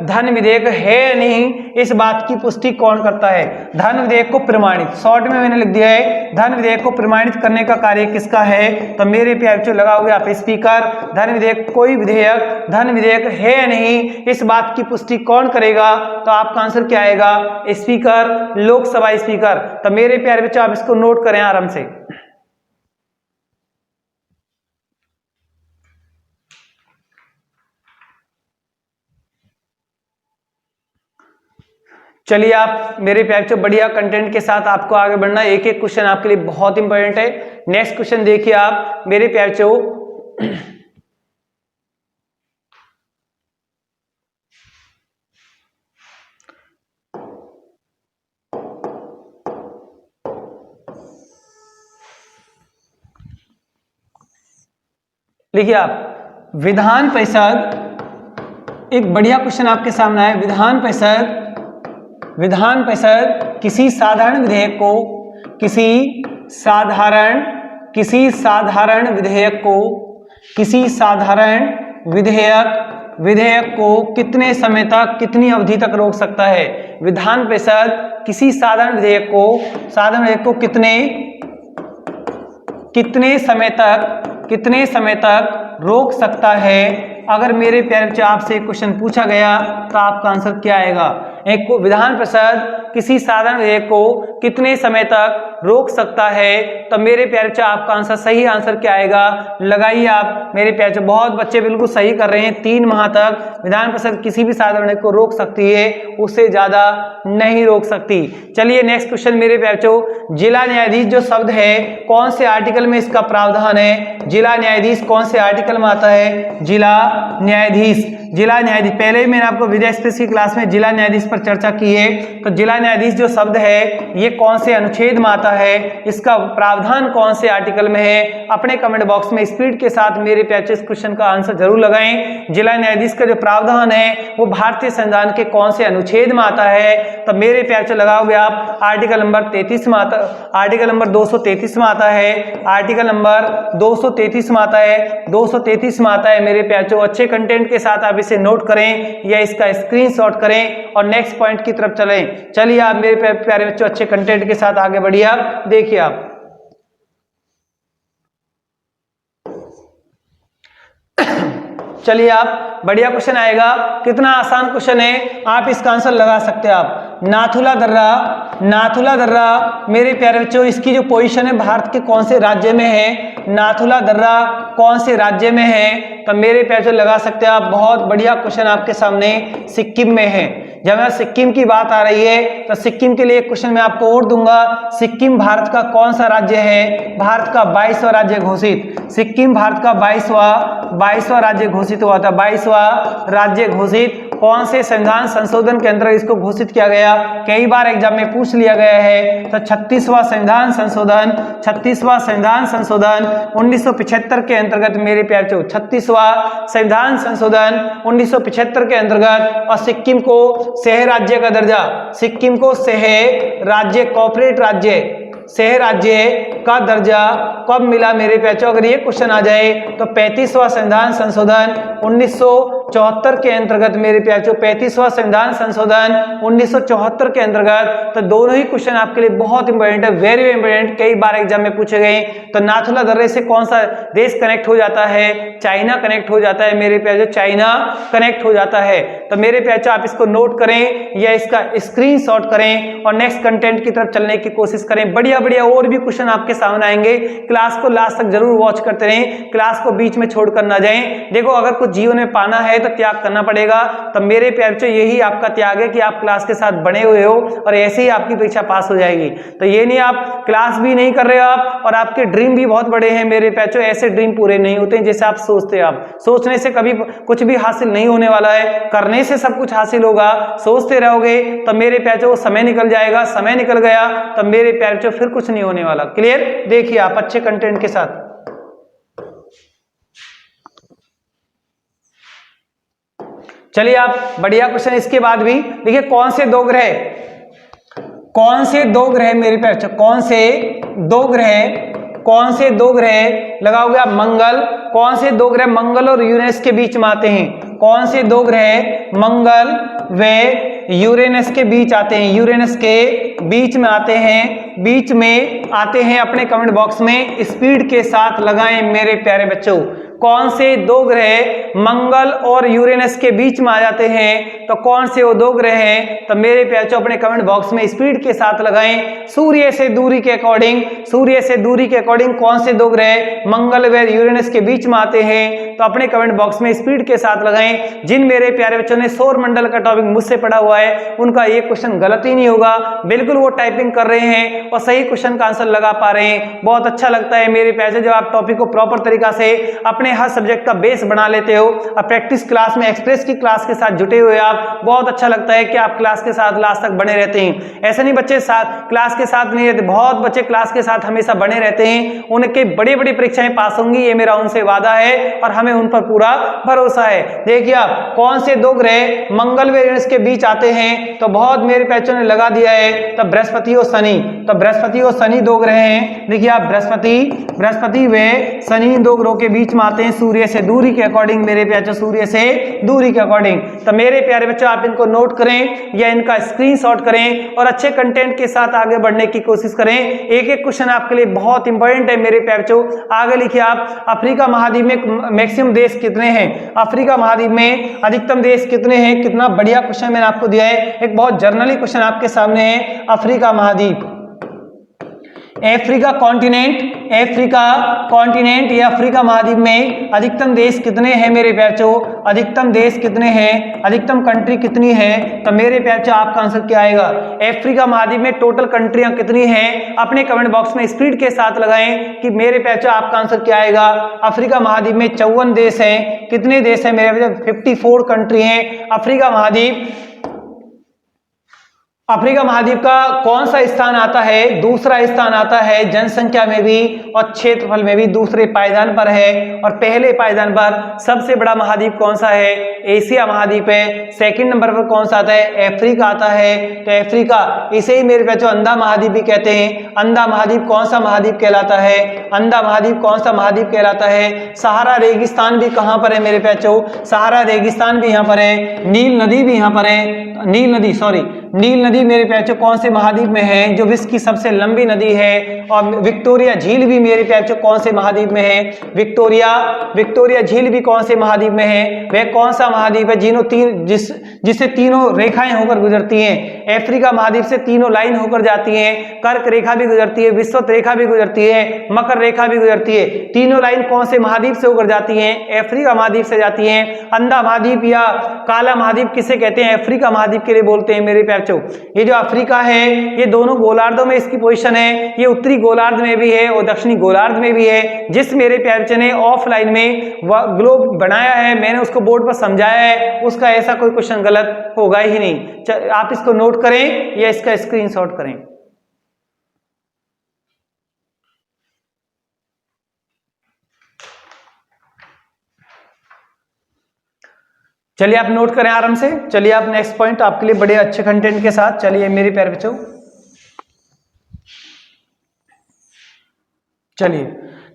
धन विधेयक है या नहीं, इस बात की पुष्टि कौन करता है, धन विधेयक को प्रमाणित, शॉर्ट में मैंने लिख दिया है, धन विधेयक को प्रमाणित करने का कार्य किसका है, तो मेरे प्यारे बच्चों लगाओगे आप स्पीकर। धन विधेयक, कोई विधेयक धन विधेयक है या नहीं, इस बात की पुष्टि कौन करेगा, तो आपका आंसर क्या आएगा, स्पीकर, लोकसभा स्पीकर। तो मेरे प्यारे बच्चों आप इसको नोट करें आराम से। चलिए आप मेरे प्यारे बच्चों बढ़िया कंटेंट के साथ आपको आगे बढ़ना, एक एक क्वेश्चन आपके लिए बहुत इंपॉर्टेंट है। नेक्स्ट क्वेश्चन देखिए आप मेरे प्यारे बच्चों, लिखिए आप, विधान परिषद, एक बढ़िया क्वेश्चन आपके सामने है। विधान परिषद किसी साधारण विधेयक को, किसी साधारण विधेयक को कितने समय तक, कितनी अवधि तक रोक सकता है। विधान परिषद किसी साधारण विधेयक को कितने समय तक रोक सकता है। अगर मेरे प्यारे बच्चे आपसे एक क्वेश्चन पूछा गया तो आपका आंसर क्या आएगा। एक विधान परिषद किसी साधारण विधेयक को कितने समय तक रोक सकता है, तो मेरे प्यारे बच्चे आपका आंसर, सही आंसर क्या आएगा, लगाइए आप मेरे प्यारे बच्चे। बहुत बच्चे बिल्कुल सही कर रहे हैं, 3 माह तक विधान परिषद किसी भी साधारण विधेयक को रोक सकती है, उससे ज्यादा नहीं रोक सकती। चलिए नेक्स्ट क्वेश्चन मेरे प्यारे बच्चों, जिला न्यायाधीश जो शब्द है कौन से आर्टिकल में इसका प्रावधान है। जिला न्यायाधीश कौन से आर्टिकल में आता है, जिला न्यायाधीश, पहले ही मैंने आपको विजय एक्सप्रेस की क्लास में जिला न्यायाधीश पर चर्चा की है। तो जिला न्यायाधीश जो शब्द है ये कौन से अनुच्छेद में आता है, इसका प्रावधान कौन से आर्टिकल में है, अपने कमेंट बॉक्स में स्पीड के साथ मेरे प्यारे इस क्वेश्चन का आंसर जरूर लगाएं। जिला न्यायाधीश का जो प्रावधान है वो भारतीय संविधान के कौन से अनुच्छेद में आता है, तो मेरे प्यारे लगाओगे आप आर्टिकल नंबर 33 में आता, आर्टिकल नंबर 233 में आता है, आर्टिकल नंबर 233 में आता है, 233 में आता है मेरे प्यारे। अच्छे कंटेंट के साथ आप इसे नोट करें या इसका स्क्रीनशॉट करें और नेक्स्ट पॉइंट की तरफ चलें। चलिए आप मेरे प्यारे बच्चों अच्छे कंटेंट के साथ आगे बढ़िए। आप देखिए आप चलिए आप बढ़िया क्वेश्चन आएगा, कितना आसान क्वेश्चन है, आप इसका आंसर लगा सकते हैं। आप नाथुला दर्रा मेरे प्यारे बच्चों इसकी जो पोजीशन है भारत के कौन से राज्य में है, नाथुला दर्रा कौन से राज्य में है, तो मेरे प्यारे लगा सकते हैं आप। बहुत बढ़िया क्वेश्चन आपके सामने सिक्किम में है। जब मैं सिक्किम की बात आ रही है तो सिक्किम के लिए एक क्वेश्चन मैं आपको और दूंगा, सिक्किम भारत का कौन सा राज्य है, भारत का 22वां राज्य घोषित, सिक्किम भारत का 22वां राज्य घोषित हुआ था। 22वां राज्य घोषित कौन से संविधान संशोधन के अंतर्गत इसको घोषित किया गया, कई बार एग्जाम में पूछ लिया गया है। तो 36वां संविधान संशोधन 1975 के अंतर्गत मेरे प्यारे 36वां संविधान संशोधन 1975 के अंतर्गत, और सिक्किम को शहर राज्य का दर्जा, सिक्किम को शहर राज्य, कॉर्पोरेट राज्य, शहर राज्य का दर्जा कब मिला मेरे प्यारे। अगर ये क्वेश्चन आ जाए तो 35वां संविधान संशोधन 1974 के अंतर्गत मेरे प्यारे, 35वां संविधान संशोधन 1974 के अंतर्गत। तो दोनों ही क्वेश्चन आपके लिए बहुत इंपॉर्टेंट है, वेरी इंपॉर्टेंट, कई बार एग्जाम में पूछे गए। तो नाथुला दर्रे से कौन सा देश कनेक्ट हो जाता है, चाइना कनेक्ट हो जाता है मेरे प्यारे, चाइना कनेक्ट हो जाता है। तो मेरे प्यारे आप इसको नोट करें या इसका स्क्रीनशॉट करें और नेक्स्ट कंटेंट की तरफ चलने की कोशिश करें। बढ़िया और भी क्वेश्चन आपके सामने आएंगे, क्लास को लास्ट तक जरूर वॉच करते रहें, क्लास को बीच में छोड़कर ना जाएं। देखो अगर कुछ जीवन में पाना है तो त्याग करना पड़ेगा, तो मेरे प्यारे बच्चों यही आपका त्याग है कि आप क्लास के साथ बने हुए हो और ऐसे ही आपकी परीक्षा पास हो जाएगी। तो ये नहीं आप क्लास भी नहीं कर रहे हो आप और आपके ड्रीम भी बहुत बड़े हैं मेरे प्यारे बच्चों, ऐसे ड्रीम पूरे नहीं होते जैसे आप सोचते हैं। आप सोचने से कभी कुछ भी हासिल नहीं होने वाला है, करने से सब कुछ हासिल होगा। सोचते रहोगे तो मेरे प्यारे बच्चों समय निकल जाएगा, समय निकल गया तो मेरे प्यारे बच्चों फिर कुछ नहीं होने वाला। क्लियर? देखिए आप अच्छे कंटेंट के साथ। चलिए आप बढ़िया क्वेश्चन इसके बाद भी देखिए, कौन से दो ग्रह मेरे प्यारे, कौन से दो ग्रह लगाओगे आप? मंगल। कौन से दो ग्रह मंगल और यूरेनस के बीच में आते हैं? कौन से दो ग्रह मंगल व यूरेनस के बीच आते हैं? यूरेनस के बीच में आते हैं, अपने कमेंट बॉक्स में स्पीड के साथ लगाएं मेरे प्यारे बच्चों। कौन से दो ग्रह मंगल और यूरेनस के बीच में आ जाते हैं? तो कौन से वो दो ग्रह हैं? तो मेरे प्यारे अपने कमेंट बॉक्स में स्पीड के साथ लगाएं। सूर्य से दूरी के अकॉर्डिंग कौन से दो ग्रह मंगल व यूरेनस के बीच में आते हैं? तो अपने कमेंट बॉक्स में स्पीड के साथ लगाएं। जिन मेरे प्यारे बच्चों ने सौर मंडल का टॉपिक मुझसे पढ़ा हुआ है उनका ये क्वेश्चन गलत ही नहीं होगा, बिल्कुल वो टाइपिंग कर रहे हैं और सही क्वेश्चन का आंसर लगा पा रहे हैं। बहुत अच्छा लगता है मेरे प्यारे जब आप टॉपिक को प्रॉपर तरीका से अपने हर सब्जेक्ट का बेस बना लेते हो और प्रैक्टिस क्लास में एक्सप्रेस की क्लास के साथ जुटे हुए आप, बहुत अच्छा लगता है कि आप क्लास के साथ लास्ट तक बने रहते हैं। ऐसे नहीं बच्चे साथ क्लास के साथ नहीं रहते, बहुत बच्चे क्लास के साथ हमेशा बने रहते हैं, उनके बड़ी बड़ी परीक्षाएं पास होंगी, ये मेरा उनसे वादा है और हमें उन पर पूरा भरोसा है। देखिए आप, कौन से दो ग्रह मंगल व यूरेनस के बीच आते हैं? तो बहुत मेरे बच्चों ने लगा दिया है, तो बृहस्पति और शनि। तो बृहस्पति और शनि दो ग्रह हैं। देखिए आप, बृहस्पति व शनि दो ग्रहों के बीच में आते हैं सूर्य से दूरी के अकॉर्डिंग मेरे प्यारे, सूर्य से दूरी के अकॉर्डिंग। तो मेरे प्यारे बच्चों आप इनको नोट करें या इनका स्क्रीनशॉट करें और अच्छे कंटेंट के साथ आगे बढ़ने की कोशिश करें। एक एक क्वेश्चन आपके लिए बहुत इंपॉर्टेंट है मेरे प्यारे बच्चों। आगे लिखिए आप, अफ्रीका महाद्वीप में मैक्सिमम देश कितने हैं? अफ्रीका महाद्वीप में अधिकतम देश कितने हैं? कितना बढ़िया क्वेश्चन मैंने आपको दिया है, एक बहुत जर्नली क्वेश्चन आपके सामने है। अफ्रीका महाद्वीप, अफ्रीका कॉन्टिनेंट या अफ्रीका महाद्वीप में अधिकतम देश कितने हैं मेरे प्यारों? अधिकतम देश कितने हैं? अधिकतम कंट्री कितनी है? तो मेरे प्यारों आपका आंसर क्या आएगा? अफ्रीका महाद्वीप में टोटल कंट्रियां कितनी हैं? अपने कमेंट बॉक्स में स्पीड के साथ लगाएं कि मेरे प्यारों आपका आंसर क्या आएगा। अफ्रीका महाद्वीप में 54 देश हैं। कितने देश हैं मेरे प्यारों? 54 कंट्री हैं अफ्रीका महाद्वीप। अफ्रीका महाद्वीप का कौन सा स्थान आता है? दूसरा स्थान आता है जनसंख्या में भी और क्षेत्रफल में भी, दूसरे पायदान पर है। और पहले पायदान पर सबसे बड़ा महाद्वीप कौन सा है? एशिया महाद्वीप है। सेकंड नंबर पर कौन सा आता है? अफ्रीका आता है। तो अफ्रीका, इसे ही मेरे बच्चों अंधा महाद्वीप भी कहते हैं। अंधा महाद्वीप कौन सा महाद्वीप कहलाता है? अंधा महाद्वीप कौन सा महाद्वीप कहलाता है? सहारा रेगिस्तान भी कहां पर है मेरे बच्चों? सहारा रेगिस्तान भी यहाँ पर है। नील नदी भी यहाँ पर है। नील नदी मेरे प्यारे कौन से महाद्वीप में है? जो विश्व की सबसे लंबी नदी है। और विक्टोरिया झील भी मेरे प्यारे कौन से महाद्वीप में है? विक्टोरिया झील भी कौन से महाद्वीप में है? वह कौन सा महाद्वीप है जिससे तीनों रेखाएं होकर गुजरती हैं? अफ्रीका महाद्वीप से तीनों लाइन होकर जाती हैं। कर्क रेखा भी गुजरती है, विषुवत रेखा भी गुजरती है, मकर रेखा भी गुजरती है। तीनों लाइन कौन से महाद्वीप से होकर जाती हैं? अफ्रीका महाद्वीप से जाती हैं। अंधा महाद्वीप या काला महाद्वीप किसे कहते हैं? अफ्रीका महाद्वीप के लिए बोलते हैं मेरे प्यारे। ये जो अफ्रीका है ये दोनों गोलार्धों में इसकी पोजीशन है। ये उत्तरी गोलार्ध में भी है और दक्षिणी गोलार्ध में भी है। जिस मेरे प्यारे बच्चे ने ऑफलाइन में ग्लोब बनाया है, मैंने उसको बोर्ड पर समझाया है, उसका ऐसा कोई क्वेश्चन गलत होगा ही नहीं। आप इसको नोट करें या इसका स्क्रीनशॉट करें। चलिए आप नोट करें आराम से। चलिए आप नेक्स्ट पॉइंट आपके लिए बड़े अच्छे कंटेंट के साथ। चलिए मेरे प्यारे बच्चों, चलिए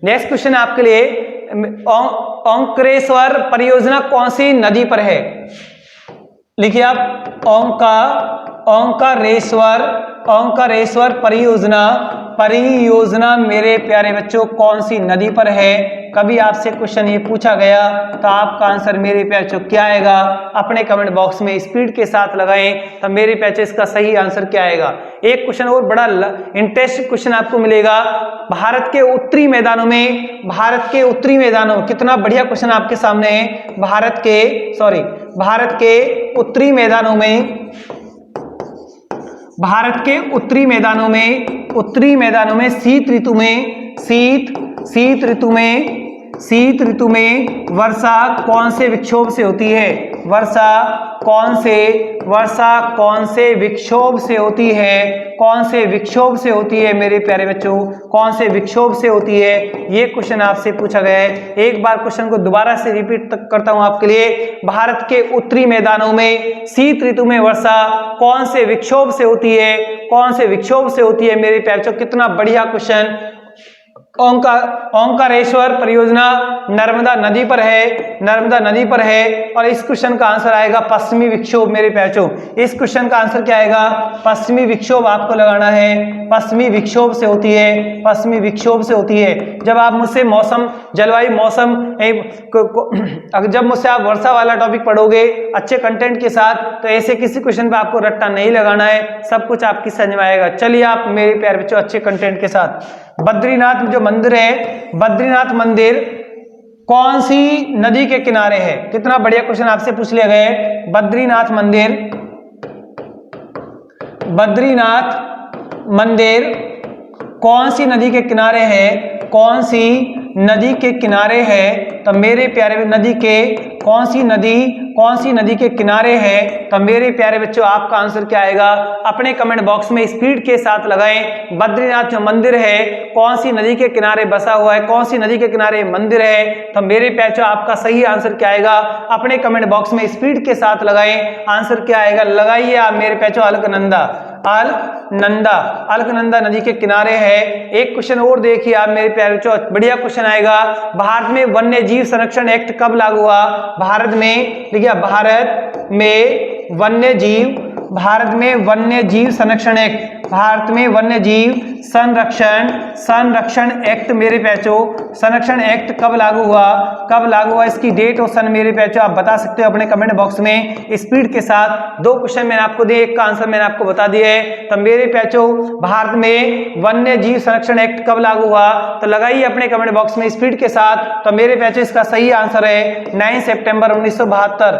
नेक्स्ट क्वेश्चन आपके लिए, ओंकारेश्वर परियोजना कौन सी नदी पर है? लिखिए आप, ओंकारेश्वर परियोजना मेरे प्यारे बच्चों कौन सी नदी पर है? कभी आपसे क्वेश्चन ये पूछा गया तो आपका आंसर मेरे प्यारे बच्चों क्या आएगा? अपने कमेंट बॉक्स में स्पीड के साथ लगाएं तो मेरे प्यारे बच्चों इसका सही आंसर क्या आएगा। एक क्वेश्चन और बड़ा इंटरेस्टिंग क्वेश्चन आपको मिलेगा। भारत के उत्तरी मैदानों में कितना बढ़िया क्वेश्चन आपके सामने है। भारत के उत्तरी मैदानों में शीत ऋतु में शीत ऋतु में वर्षा कौन से विक्षोभ से होती है? वर्षा कौन से विक्षोभ से होती है? कौन से विक्षोभ से होती है मेरे प्यारे बच्चों? कौन से विक्षोभ से होती है? ये क्वेश्चन आपसे पूछा गया है। एक बार क्वेश्चन को दोबारा से रिपीट करता हूं आपके लिए। भारत के उत्तरी मैदानों में शीत ऋतु में वर्षा कौन से विक्षोभ से होती है? कौन से विक्षोभ से होती है मेरे प्यारे बच्चों? कितना बढ़िया क्वेश्चन। ओंकारेश्वर परियोजना नर्मदा नदी पर है, और इस क्वेश्चन का आंसर आएगा पश्चिमी विक्षोभ मेरे प्यारों। इस क्वेश्चन का आंसर क्या आएगा? पश्चिमी विक्षोभ आपको लगाना है। पश्चिमी विक्षोभ से होती है। जब आप मुझसे जब मुझसे आप वर्षा वाला टॉपिक पढ़ोगे अच्छे कंटेंट के साथ, तो ऐसे किसी क्वेश्चन पे आपको रट्टा नहीं लगाना है, सब कुछ आपकी समझ में आएगा। चलिए आप मेरे प्यारे बच्चों अच्छे कंटेंट के साथ, बद्रीनाथ जो मंदिर है, बद्रीनाथ मंदिर कौन सी नदी के किनारे है? कितना बढ़िया क्वेश्चन आपसे पूछ लिया गया है। बद्रीनाथ मंदिर कौन सी नदी के किनारे है? कौन सी नदी के किनारे है? तो मेरे प्यारे नदी के कौन सी नदी के किनारे है? तो मेरे प्यारे बच्चों आपका आंसर क्या आएगा? अपने कमेंट बॉक्स में स्पीड के साथ लगाएं। बद्रीनाथ जो मंदिर है कौन सी नदी के किनारे बसा हुआ है? कौन सी नदी के किनारे मंदिर है? तो मेरे प्यारे बच्चों आपका सही आंसर क्या आएगा? अपने कमेंट बॉक्स में स्पीड के साथ लगाएं। आंसर क्या आएगा? लगाइए आप मेरे प्यारे बच्चों। अलकनंदा नदी के किनारे है। एक क्वेश्चन और देखिए आप मेरे प्यारे बच्चों, बढ़िया क्वेश्चन आएगा। भारत में वन्य जीव संरक्षण एक्ट कब लागू हुआ? भारत में वन्य जीव संरक्षण एक्ट मेरे पैचो, संरक्षण एक्ट कब लागू हुआ? इसकी डेट और सन मेरे पैचो आप बता सकते हो अपने कमेंट बॉक्स में स्पीड के साथ। दो क्वेश्चन मैंने आपको दिए, एक का आंसर मैंने आपको बता दिया है। तो मेरे पैचो भारत में वन्य जीव संरक्षण एक्ट कब लागू हुआ? तो लगाइए अपने कमेंट बॉक्स में स्पीड के साथ। तो मेरे पैचो इसका सही आंसर है 9 सितंबर 1972।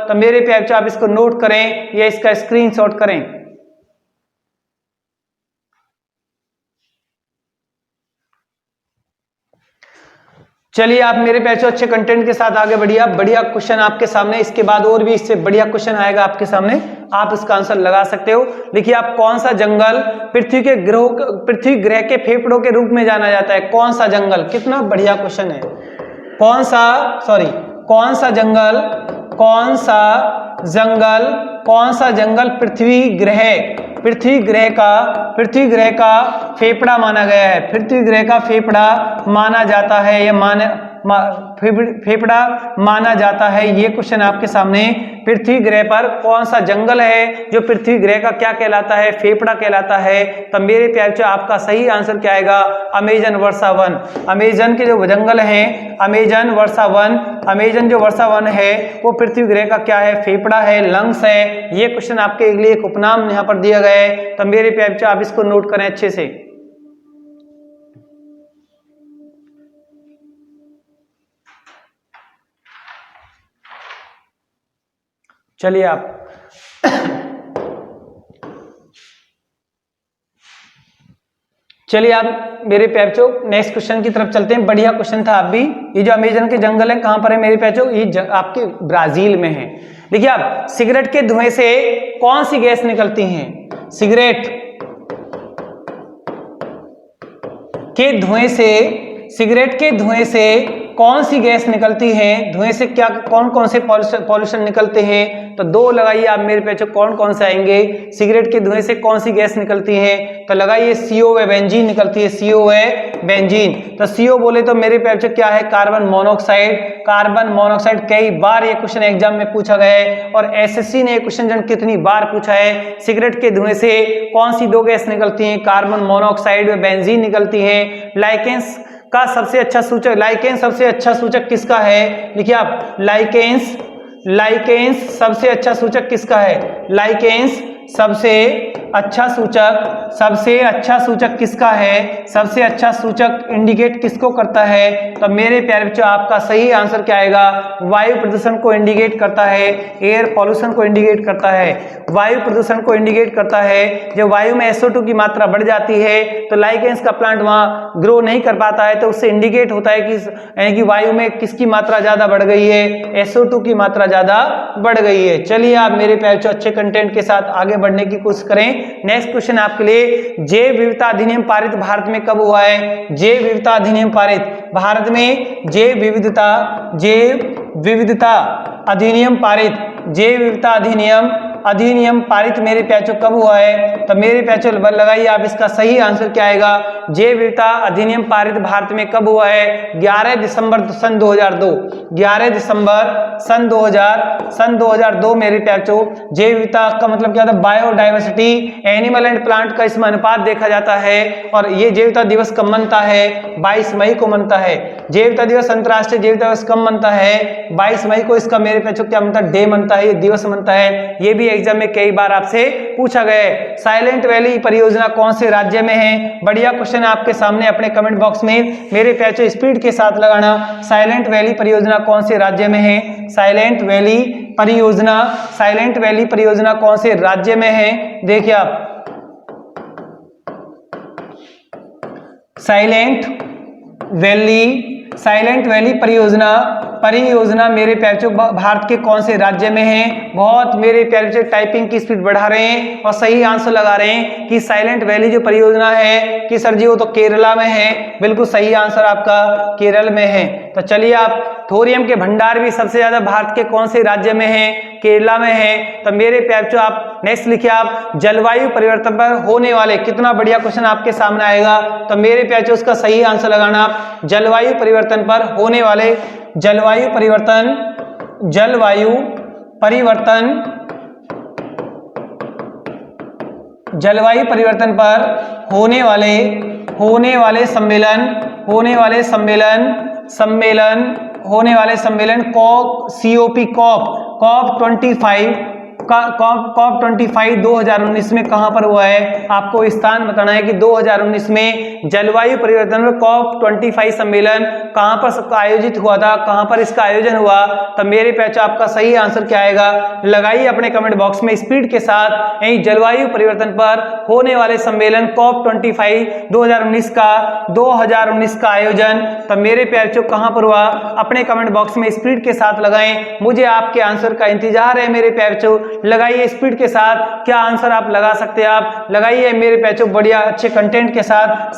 तो मेरे प्यारे बच्चों आप इसको नोट करें या इसका स्क्रीनशॉट करें। चलिए आप मेरे पैचो अच्छे कंटेंट के साथ आगे बढ़िए। बढ़िया क्वेश्चन आपके सामने, इसके बाद और भी इससे बढ़िया क्वेश्चन आएगा आपके सामने, आप इसका आंसर लगा सकते हो। देखिए आप कौन सा जंगल पृथ्वी ग्रह के फेफड़ों के रूप में जाना जाता है? कौन सा जंगल? कितना बढ़िया क्वेश्चन है। कौन सा जंगल पृथ्वी ग्रह का फेफड़ा माना गया है? पृथ्वी ग्रह का फेफड़ा माना जाता है या फेफड़ा माना जाता है। ये क्वेश्चन आपके सामने। पृथ्वी ग्रह पर कौन सा जंगल है जो पृथ्वी ग्रह का क्या कहलाता है? फेफड़ा कहलाता है। तो मेरे प्यारे बच्चों आपका सही आंसर क्या आएगा? अमेजन वर्षा वन। अमेजन के जो जंगल हैं, अमेजन जो वर्षा वन है वो पृथ्वी ग्रह का क्या है? फेफड़ा है, लंग्स है। ये क्वेश्चन आपके लिए एक उपनाम यहाँ पर दिया गया है। तो मेरे प्यारे बच्चों आप इसको नोट करें अच्छे से। चलिए आप मेरे प्यारे बच्चों नेक्स्ट क्वेश्चन की तरफ चलते हैं। बढ़िया क्वेश्चन था। आप भी ये जो अमेजन के जंगल है कहां पर है मेरे प्यारे बच्चों? ये आपके ब्राजील में है। देखिए आप सिगरेट के धुएं से कौन सी गैस निकलती है? सिगरेट के धुएं से कौन सी गैस निकलती है? धुएं से क्या कौन से पॉल्यूशन निकलते हैं? तो दो लगाइए आप मेरे पे, कौन से आएंगे? सिगरेट के धुएं से कौन सी गैस निकलती है? तो लगाइए CO व बेंजीन निकलती है। CO व बेंजीन। तो CO बोले तो मेरे पे क्या है? Carbon monoxide. कई बार ये क्वेश्चन एग्जाम में पूछा गया है और SSC ने क्वेश्चन कितनी बार पूछा है। सिगरेट के धुएं से कौन सी दो गैस निकलती है? कार्बन मोनोऑक्साइड व बेंजीन निकलती है। लाइकेंस सबसे अच्छा सूचक किसका है? देखिए आप लाइकेंस सबसे अच्छा सूचक किसका है? लाइकेंस सबसे अच्छा सूचक किसका है, सबसे अच्छा सूचक इंडिकेट किसको करता है? तो मेरे प्यारे बच्चों आपका सही आंसर क्या आएगा? वायु प्रदूषण को इंडिकेट करता है, एयर पॉल्यूशन को इंडिकेट करता है। वायु प्रदूषण को इंडिकेट करता है। जब वायु में SO2 की मात्रा बढ़ जाती है तो लाइकेंस का प्लांट वहां ग्रो नहीं कर पाता है, तो उससे इंडिकेट होता है कि यानी कि वायु में किसकी मात्रा ज्यादा बढ़ गई है, SO2 की मात्रा ज्यादा बढ़ गई है। चलिए आप मेरे प्यारे बच्चों अच्छे कंटेंट के साथ आगे बढ़ने की कोशिश करें। नेक्स्ट क्वेश्चन आपके लिए, जैव विविधता अधिनियम पारित भारत में कब हुआ है? जैव विविधता अधिनियम पारित भारत में, जैव विविधता अधिनियम पारित, जैव विविधता अधिनियम पारित मेरे प्याचों कब हुआ है? तो मेरे प्याचों लगाइए आप इसका सही आंसर क्या आएगा? जैव विविधता अधिनियम पारित भारत में कब हुआ है? 11 दिसंबर सन 2002। 11 दिसंबर सन 2002 मेरे प्याचों। जैव विविधता का मतलब क्या था? बायोडाइवर्सिटी, एनिमल एंड प्लांट का इसमें अनुपात देखा जाता है। और ये जैव विविधता दिवस कब मनता है? 22 मई को मनता है। जैव विविधता दिवस, अंतरराष्ट्रीय जैव विविधता दिवस कब मनता है? 22 मई को इसका मेरे प्याचों क्या मनता है? डे मनता है, ये दिवस मनता है। ये भी एग्जाम में कई बार आपसे पूछा गया है। साइलेंट वैली परियोजना कौन से राज्य में है? बढ़िया क्वेश्चन आपके सामने, अपने कमेंट बॉक्स में मेरे प्याचों स्पीड के साथ लगाना। साइलेंट वैली परियोजना कौन से राज्य में है? साइलेंट वैली परियोजना कौन से राज्य में है? देखिए आप, साइलेंट वैली परियोजना मेरे प्यारे भारत के कौन से राज्य में है? बहुत मेरे प्यारे बच्चे टाइपिंग की स्पीड बढ़ा रहे हैं और सही आंसर लगा रहे हैं कि साइलेंट वैली जो परियोजना है कि सर जी वो तो केरला में है। बिल्कुल सही आंसर आपका केरल में है। तो चलिए आप, थोरियम के भंडार भी सबसे ज्यादा भारत के कौन से राज्य में है? केरला में है। तो मेरे प्यारे बच्चों आप नेक्स्ट लिखिए आप, जलवायु परिवर्तन पर होने वाले, कितना बढ़िया क्वेश्चन आपके सामने आएगा। तो मेरे प्यारे बच्चों उसका सही आंसर लगाना आप, जलवायु परिवर्तन पर होने वाले, जलवायु परिवर्तन पर होने वाले सम्मेलन COP 25 2019 में कहां पर हुआ है? आपको स्थान बताना है कि 2019 में जलवायु परिवर्तन पर COP 25 सम्मेलन कहां पर आयोजित हुआ था, कहां पर इसका आयोजन हुआ? तो मेरे प्यारे आपका सही आंसर क्या आएगा? लगाइए अपने कमेंट बॉक्स में स्पीड के साथ, यही जलवायु परिवर्तन पर होने वाले सम्मेलन COP 25 2019 का आयोजन। तो मेरे प्यारे कहां पर हुआ? अपने कमेंट बॉक्स में स्पीड के साथ लगाएं, मुझे आपके आंसर का इंतजार है मेरे प्यारे। लगाइए स्पीड के साथ, क्या आंसर आप लगा सकते हैं? आप लगाइए मेरे प्याचो बढ़िया अच्छे कंटेंट के साथ।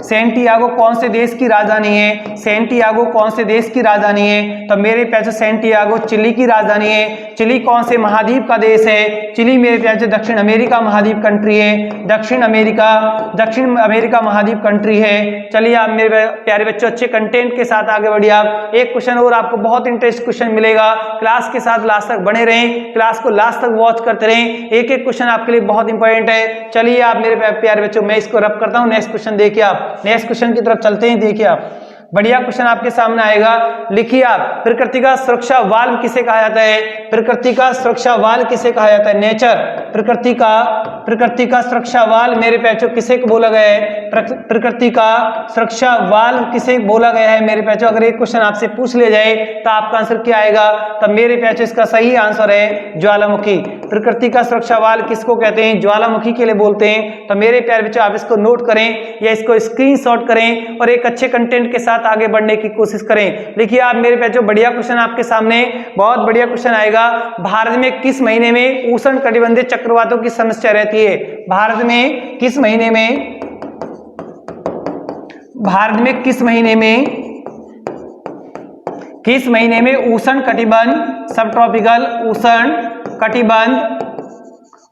सेंटियागो कौन से देश की राजधानी है? सेंटियागो कौन से देश की राजधानी है? तो मेरे प्याचो सेंटियागो चिली की राजधानी है। चिली कौन से महाद्वीप का देश है? चिली मेरे प्याचो दक्षिण अमेरिका महाद्वीप कंट्री है। दक्षिण अमेरिका महाद्वीप कंट्री है। चलिए आप मेरे प्यारे बच्चों अच्छे कंटेंट के साथ आगे बढ़िए। आप एक क्वेश्चन और, आपको बहुत इंटरेस्ट क्वेश्चन मिलेगा। क्लास के साथ लास्ट तक बने रहें, क्लास को लास्ट तक वॉच करते रहें, एक एक क्वेश्चन आपके लिए बहुत इंपॉर्टेंट है। चलिए आप मेरे प्यारे बच्चों, मैं इसको रब करता हूं। नेक्स्ट क्वेश्चन देखिए आप, नेक्स्ट क्वेश्चन की तरफ चलते हैं। देखिए आप, बढ़िया क्वेश्चन आपके सामने आएगा। लिखिए आप, प्रकृति का सुरक्षा वाल्व किसे कहा जाता है? प्रकृति का सुरक्षा वाल्व किसे कहा जाता है? नेचर। प्रकृति का सुरक्षा वाल्व मेरे प्याचों किसे बोला गया है? प्रकृति का सुरक्षा वाल्व किसे बोला गया है मेरे प्याचों? अगर एक क्वेश्चन आपसे पूछ लिया जाए तो आपका आंसर क्या आएगा? तो मेरे प्याचों इसका सही आंसर है ज्वालामुखी। प्रकृति का सुरक्षा वाल्व किसको कहते हैं? ज्वालामुखी के लिए बोलते हैं। तो मेरे प्यारे बच्चों आप इसको नोट करें या इसको स्क्रीनशॉट करें और एक अच्छे कंटेंट के साथ आगे बढ़ने की कोशिश करें। देखिए आप मेरे प्याचों बढ़िया क्वेश्चन आपके सामने, बहुत बढ़िया क्वेश्चन आएगा। भारत में किस महीने में उष्णकटिबंधीय चक्रवातों की समस्या रहती है? भारत में किस महीने में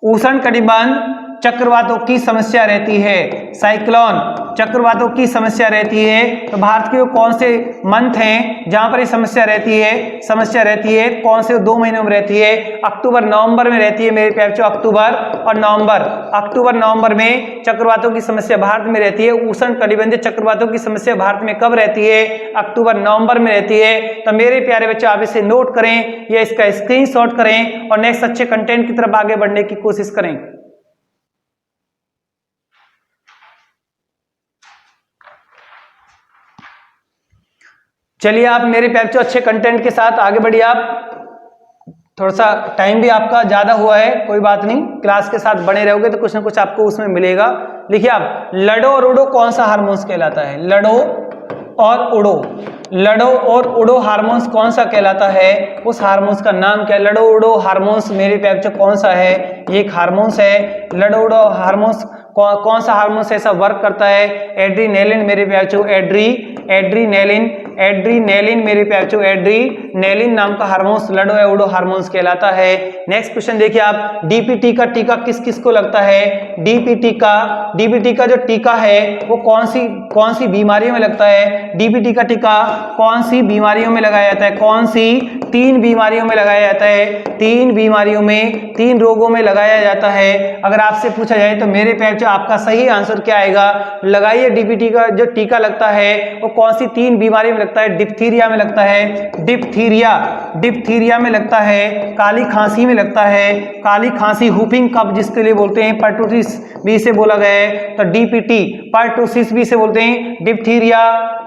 उष्णकटिबंध चक्रवातों की समस्या रहती है, साइक्लोन चक्रवातों की समस्या रहती है। तो भारत के कौन से मंथ हैं जहां पर ये समस्या रहती है? कौन से 2 महीनों में रहती है? अक्टूबर नवंबर में रहती है मेरे प्यारे बच्चों, अक्टूबर और नवंबर। अक्टूबर नवंबर में चक्रवातों की समस्या भारत में रहती है। उष्ण कटिबंधीय चक्रवातों की समस्या भारत में कब रहती है? अक्टूबर नवंबर में रहती है। तो मेरे प्यारे बच्चों आप इसे नोट करें या इसका स्क्रीनशॉट करें और नेक्स्ट अच्छे कंटेंट की तरफ आगे बढ़ने की कोशिश करें। चलिए आप मेरे प्यारे बच्चों अच्छे कंटेंट के साथ आगे बढ़िए। आप थोड़ा सा टाइम भी आपका ज्यादा हुआ है, कोई बात नहीं, क्लास के साथ बने रहोगे तो कुछ ना कुछ आपको उसमें मिलेगा। लिखिए आप, लडो और उडो कौन सा हार्मोन्स कहलाता है? लडो और उडो हार्मोन्स कौन सा कहलाता है? उस हार्मोन्स का नाम क्या है? लडो उडो हार्मोन्स मेरे प्यारे बच्चों कौन सा है? ये एक हार्मोन्स है। लडो उडो हार्मोन्स कौन सा हार्मोन्स ऐसा वर्क करता है? एड्रीनेलिन मेरे प्यारे बच्चों, एड्रीनेलिन मेरे प्यारे बच्चों, एड्रीनेलिन नाम का हार्मोन्स लडो या उडो हार्मोन्स कहलाता है। नेक्स्ट क्वेश्चन देखिए आप, डीपीटी का टीका किस किस को लगता है? डीपीटी का जो टीका है वो कौन सी बीमारियों में लगता है? डीपीटी का टीका कौन सी बीमारियों में लगाया जाता है? कौन सी? 3 बीमारियों में लगाया जाता है। 3 बीमारियों में, 3 रोगों में लगाया जाता है। अगर आपसे पूछा जाए तो मेरे प्यारे बच्चों आपका सही आंसर क्या आएगा? लगाइए, डीपीटी का जो टीका लगता है वो कौन सी 3 बीमारी में लगता है? डिप्थीरिया में लगता है, डिप्थीरिया में लगता है, काली खांसी में लगता है, काली खांसी, हुपिंग कफ जिसके लिए बोलते हैं, पर्टूसिस बी से बोला गया है तो डीपीटी, पर्टूसिस बी से बोलते हैं, डिप्थीरिया,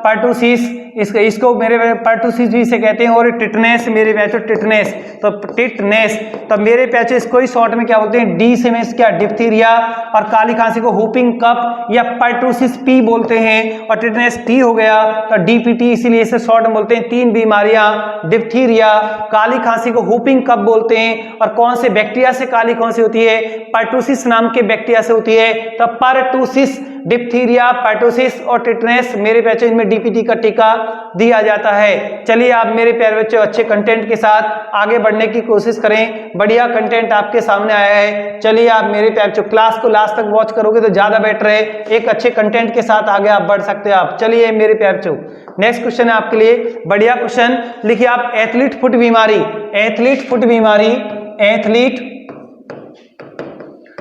पर्टूसिस, इसको मेरे पर्टूसिस भी से कहते हैं। और टिटनेस मेरे प्यारे, टिटनेस, तो टिटनेस, तो मेरे प्यारे इसको ही शॉर्ट में क्या बोलते हैं? डी से में क्या? डिप्थीरिया, और काली खांसी को हुपिंग कफ या पर्टूसिस पी बोलते हैं, और टिटनेस टी हो गया तो डीपीटी, इसीलिए इसे शॉर्ट में बोलते हैं। 3 बीमारियां, डिप्थीरिया, काली खांसी को हुपिंग कफ बोलते हैं, और कौन से बैक्टीरिया से काली खांसी होती है? पर्टूसिस नाम के बैक्टीरिया से होती है। तो पर्टूसिस, डिप्थीरिया, पर्टूसिस और टिटनेस मेरे प्यारे इनमें डीपीटी का टीका दिया जाता है। चलिए आप मेरे प्यारे बच्चों अच्छे कंटेंट के साथ आगे बढ़ने की कोशिश करें। बढ़िया कंटेंट आपके सामने आया है। चलिए आप मेरे प्यारे बच्चों क्लास को लास्ट तक वॉच करोगे तो ज्यादा बेटर है, एक अच्छे कंटेंट के साथ आगे आप बढ़ सकते हैं। आप चलिए मेरे प्यारे बच्चों, नेक्स्ट क्वेश्चन है आपके लिए बढ़िया क्वेश्चन। लिखिए आप, एथलीट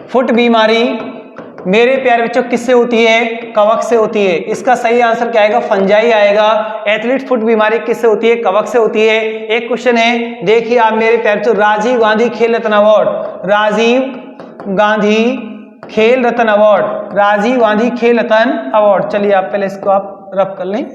फुट बीमारी मेरे प्यारे बच्चों किससे होती है? कवक से होती है। इसका सही आंसर क्या आएगा? फंजाई आएगा। एथलीट फुट बीमारी किससे होती है? कवक से होती है। एक क्वेश्चन है, देखिए आप मेरे प्यारे बच्चों, राजीव गांधी खेल रत्न अवार्ड, राजीव गांधी खेल रत्न अवार्ड, चलिए आप पहले इसको आप रब कर लें।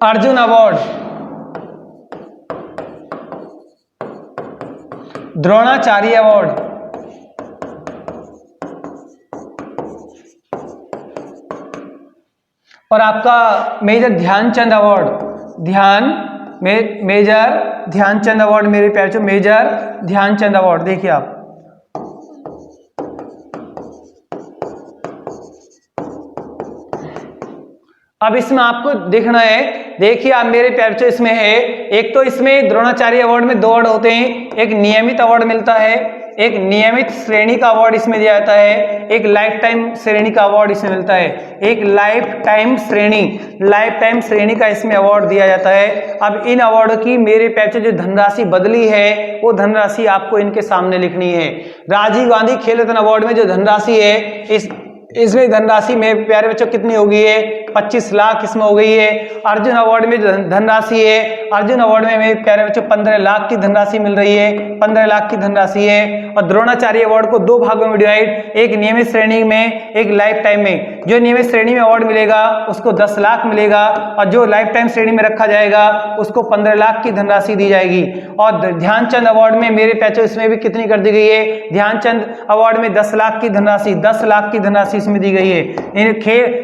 अर्जुन अवार्ड, द्रोणाचार्य अवार्ड, और आपका major Dhyan Chand award, major Dhyan Chand award मेरे प्यारे, मेजर ध्यानचंद अवार्ड। देखिए आप, अब इसमें आपको देखना है, देखिए आप मेरे प्यारे, इसमें है, एक तो इसमें द्रोणाचार्य अवार्ड में 2 अवार्ड होते हैं, एक नियमित अवार्ड मिलता है, एक नियमित श्रेणी का अवार्ड इसमें दिया जाता है, एक लाइफ टाइम श्रेणी का अवार्ड इसमें मिलता है, एक लाइफ टाइम श्रेणी का इसमें अवार्ड दिया जाता है। अब इन अवार्ड की मेरे प्यारे जो धनराशि बदली है वो धनराशि आपको इनके सामने लिखनी है। राजीव गांधी खेल रत्न अवार्ड में जो धनराशि है इसमें धनराशि मेरे प्यारे बच्चों कितनी हो गई है? 25 लाख इसमें हो गई है। अर्जुन अवार्ड में जो धनराशि है, अर्जुन अवार्ड में मेरे प्यारे बच्चों 15 लाख की धनराशि मिल रही है, 15 लाख की धनराशि है। और द्रोणाचार्य अवार्ड को 2 भागों में डिवाइड, एक नियमित श्रेणी में, एक लाइफ टाइम में। जो नियमित श्रेणी में अवार्ड मिलेगा उसको 10 लाख मिलेगा, और जो लाइफ टाइम श्रेणी में रखा जाएगा उसको 15 लाख की धनराशि दी जाएगी। और ध्यानचंद अवार्ड में मेरे प्यारे इसमें भी कितनी कर दी गई है? ध्यानचंद अवार्ड में 10 लाख की धनराशि, 10 लाख की धनराशि इसमें दी गई है। इन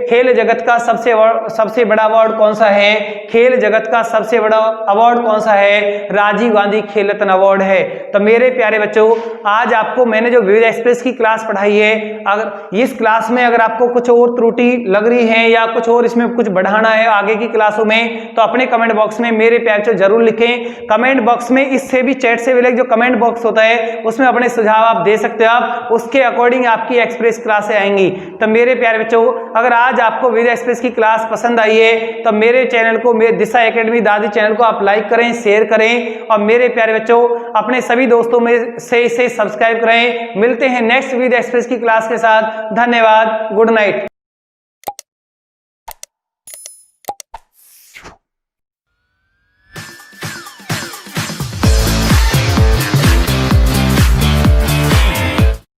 खेल जगत का सबसे बड़ा अवार्ड कौन सा है? खेल जगत का सबसे बड़ा अवार्ड कौन सा है? राजीव गांधी खेल रत्न अवार्ड है। तो मेरे प्यारे बच्चों, आज आपको मैंने जो विविध एक्सप्रेस की क्लास पढ़ाई है, अगर इस क्लास में अगर आपको कुछ और त्रुटि लग रही है या कुछ और इसमें कुछ बढ़ाना है आगे की क्लासों में, तो अपने कमेंट बॉक्स में मेरे प्यारे बच्चों जरूर लिखें। कमेंट बॉक्स में इससे भी चैट से भी जो कमेंट बॉक्स होता है उसमें अपने सुझाव आप दे सकते हो, आप उसके अकॉर्डिंग आपकी एक्सप्रेस क्लासें आएंगी। तो मेरे प्यारे बच्चों, अगर आज आपको विविध एक्सप्रेस की क्लास पसंद आई है तो मेरे चैनल को, मेरे दिशा एकेडमी दादी चैनल को आप लाइक करें, शेयर करें और मेरे प्यारे बच्चों अपने सभी दोस्तों में से इसे सब्सक्राइब करें। मिलते हैं नेक्स्ट विविध एक्सप्रेस की क्लास के साथ। धन्यवाद। Good night.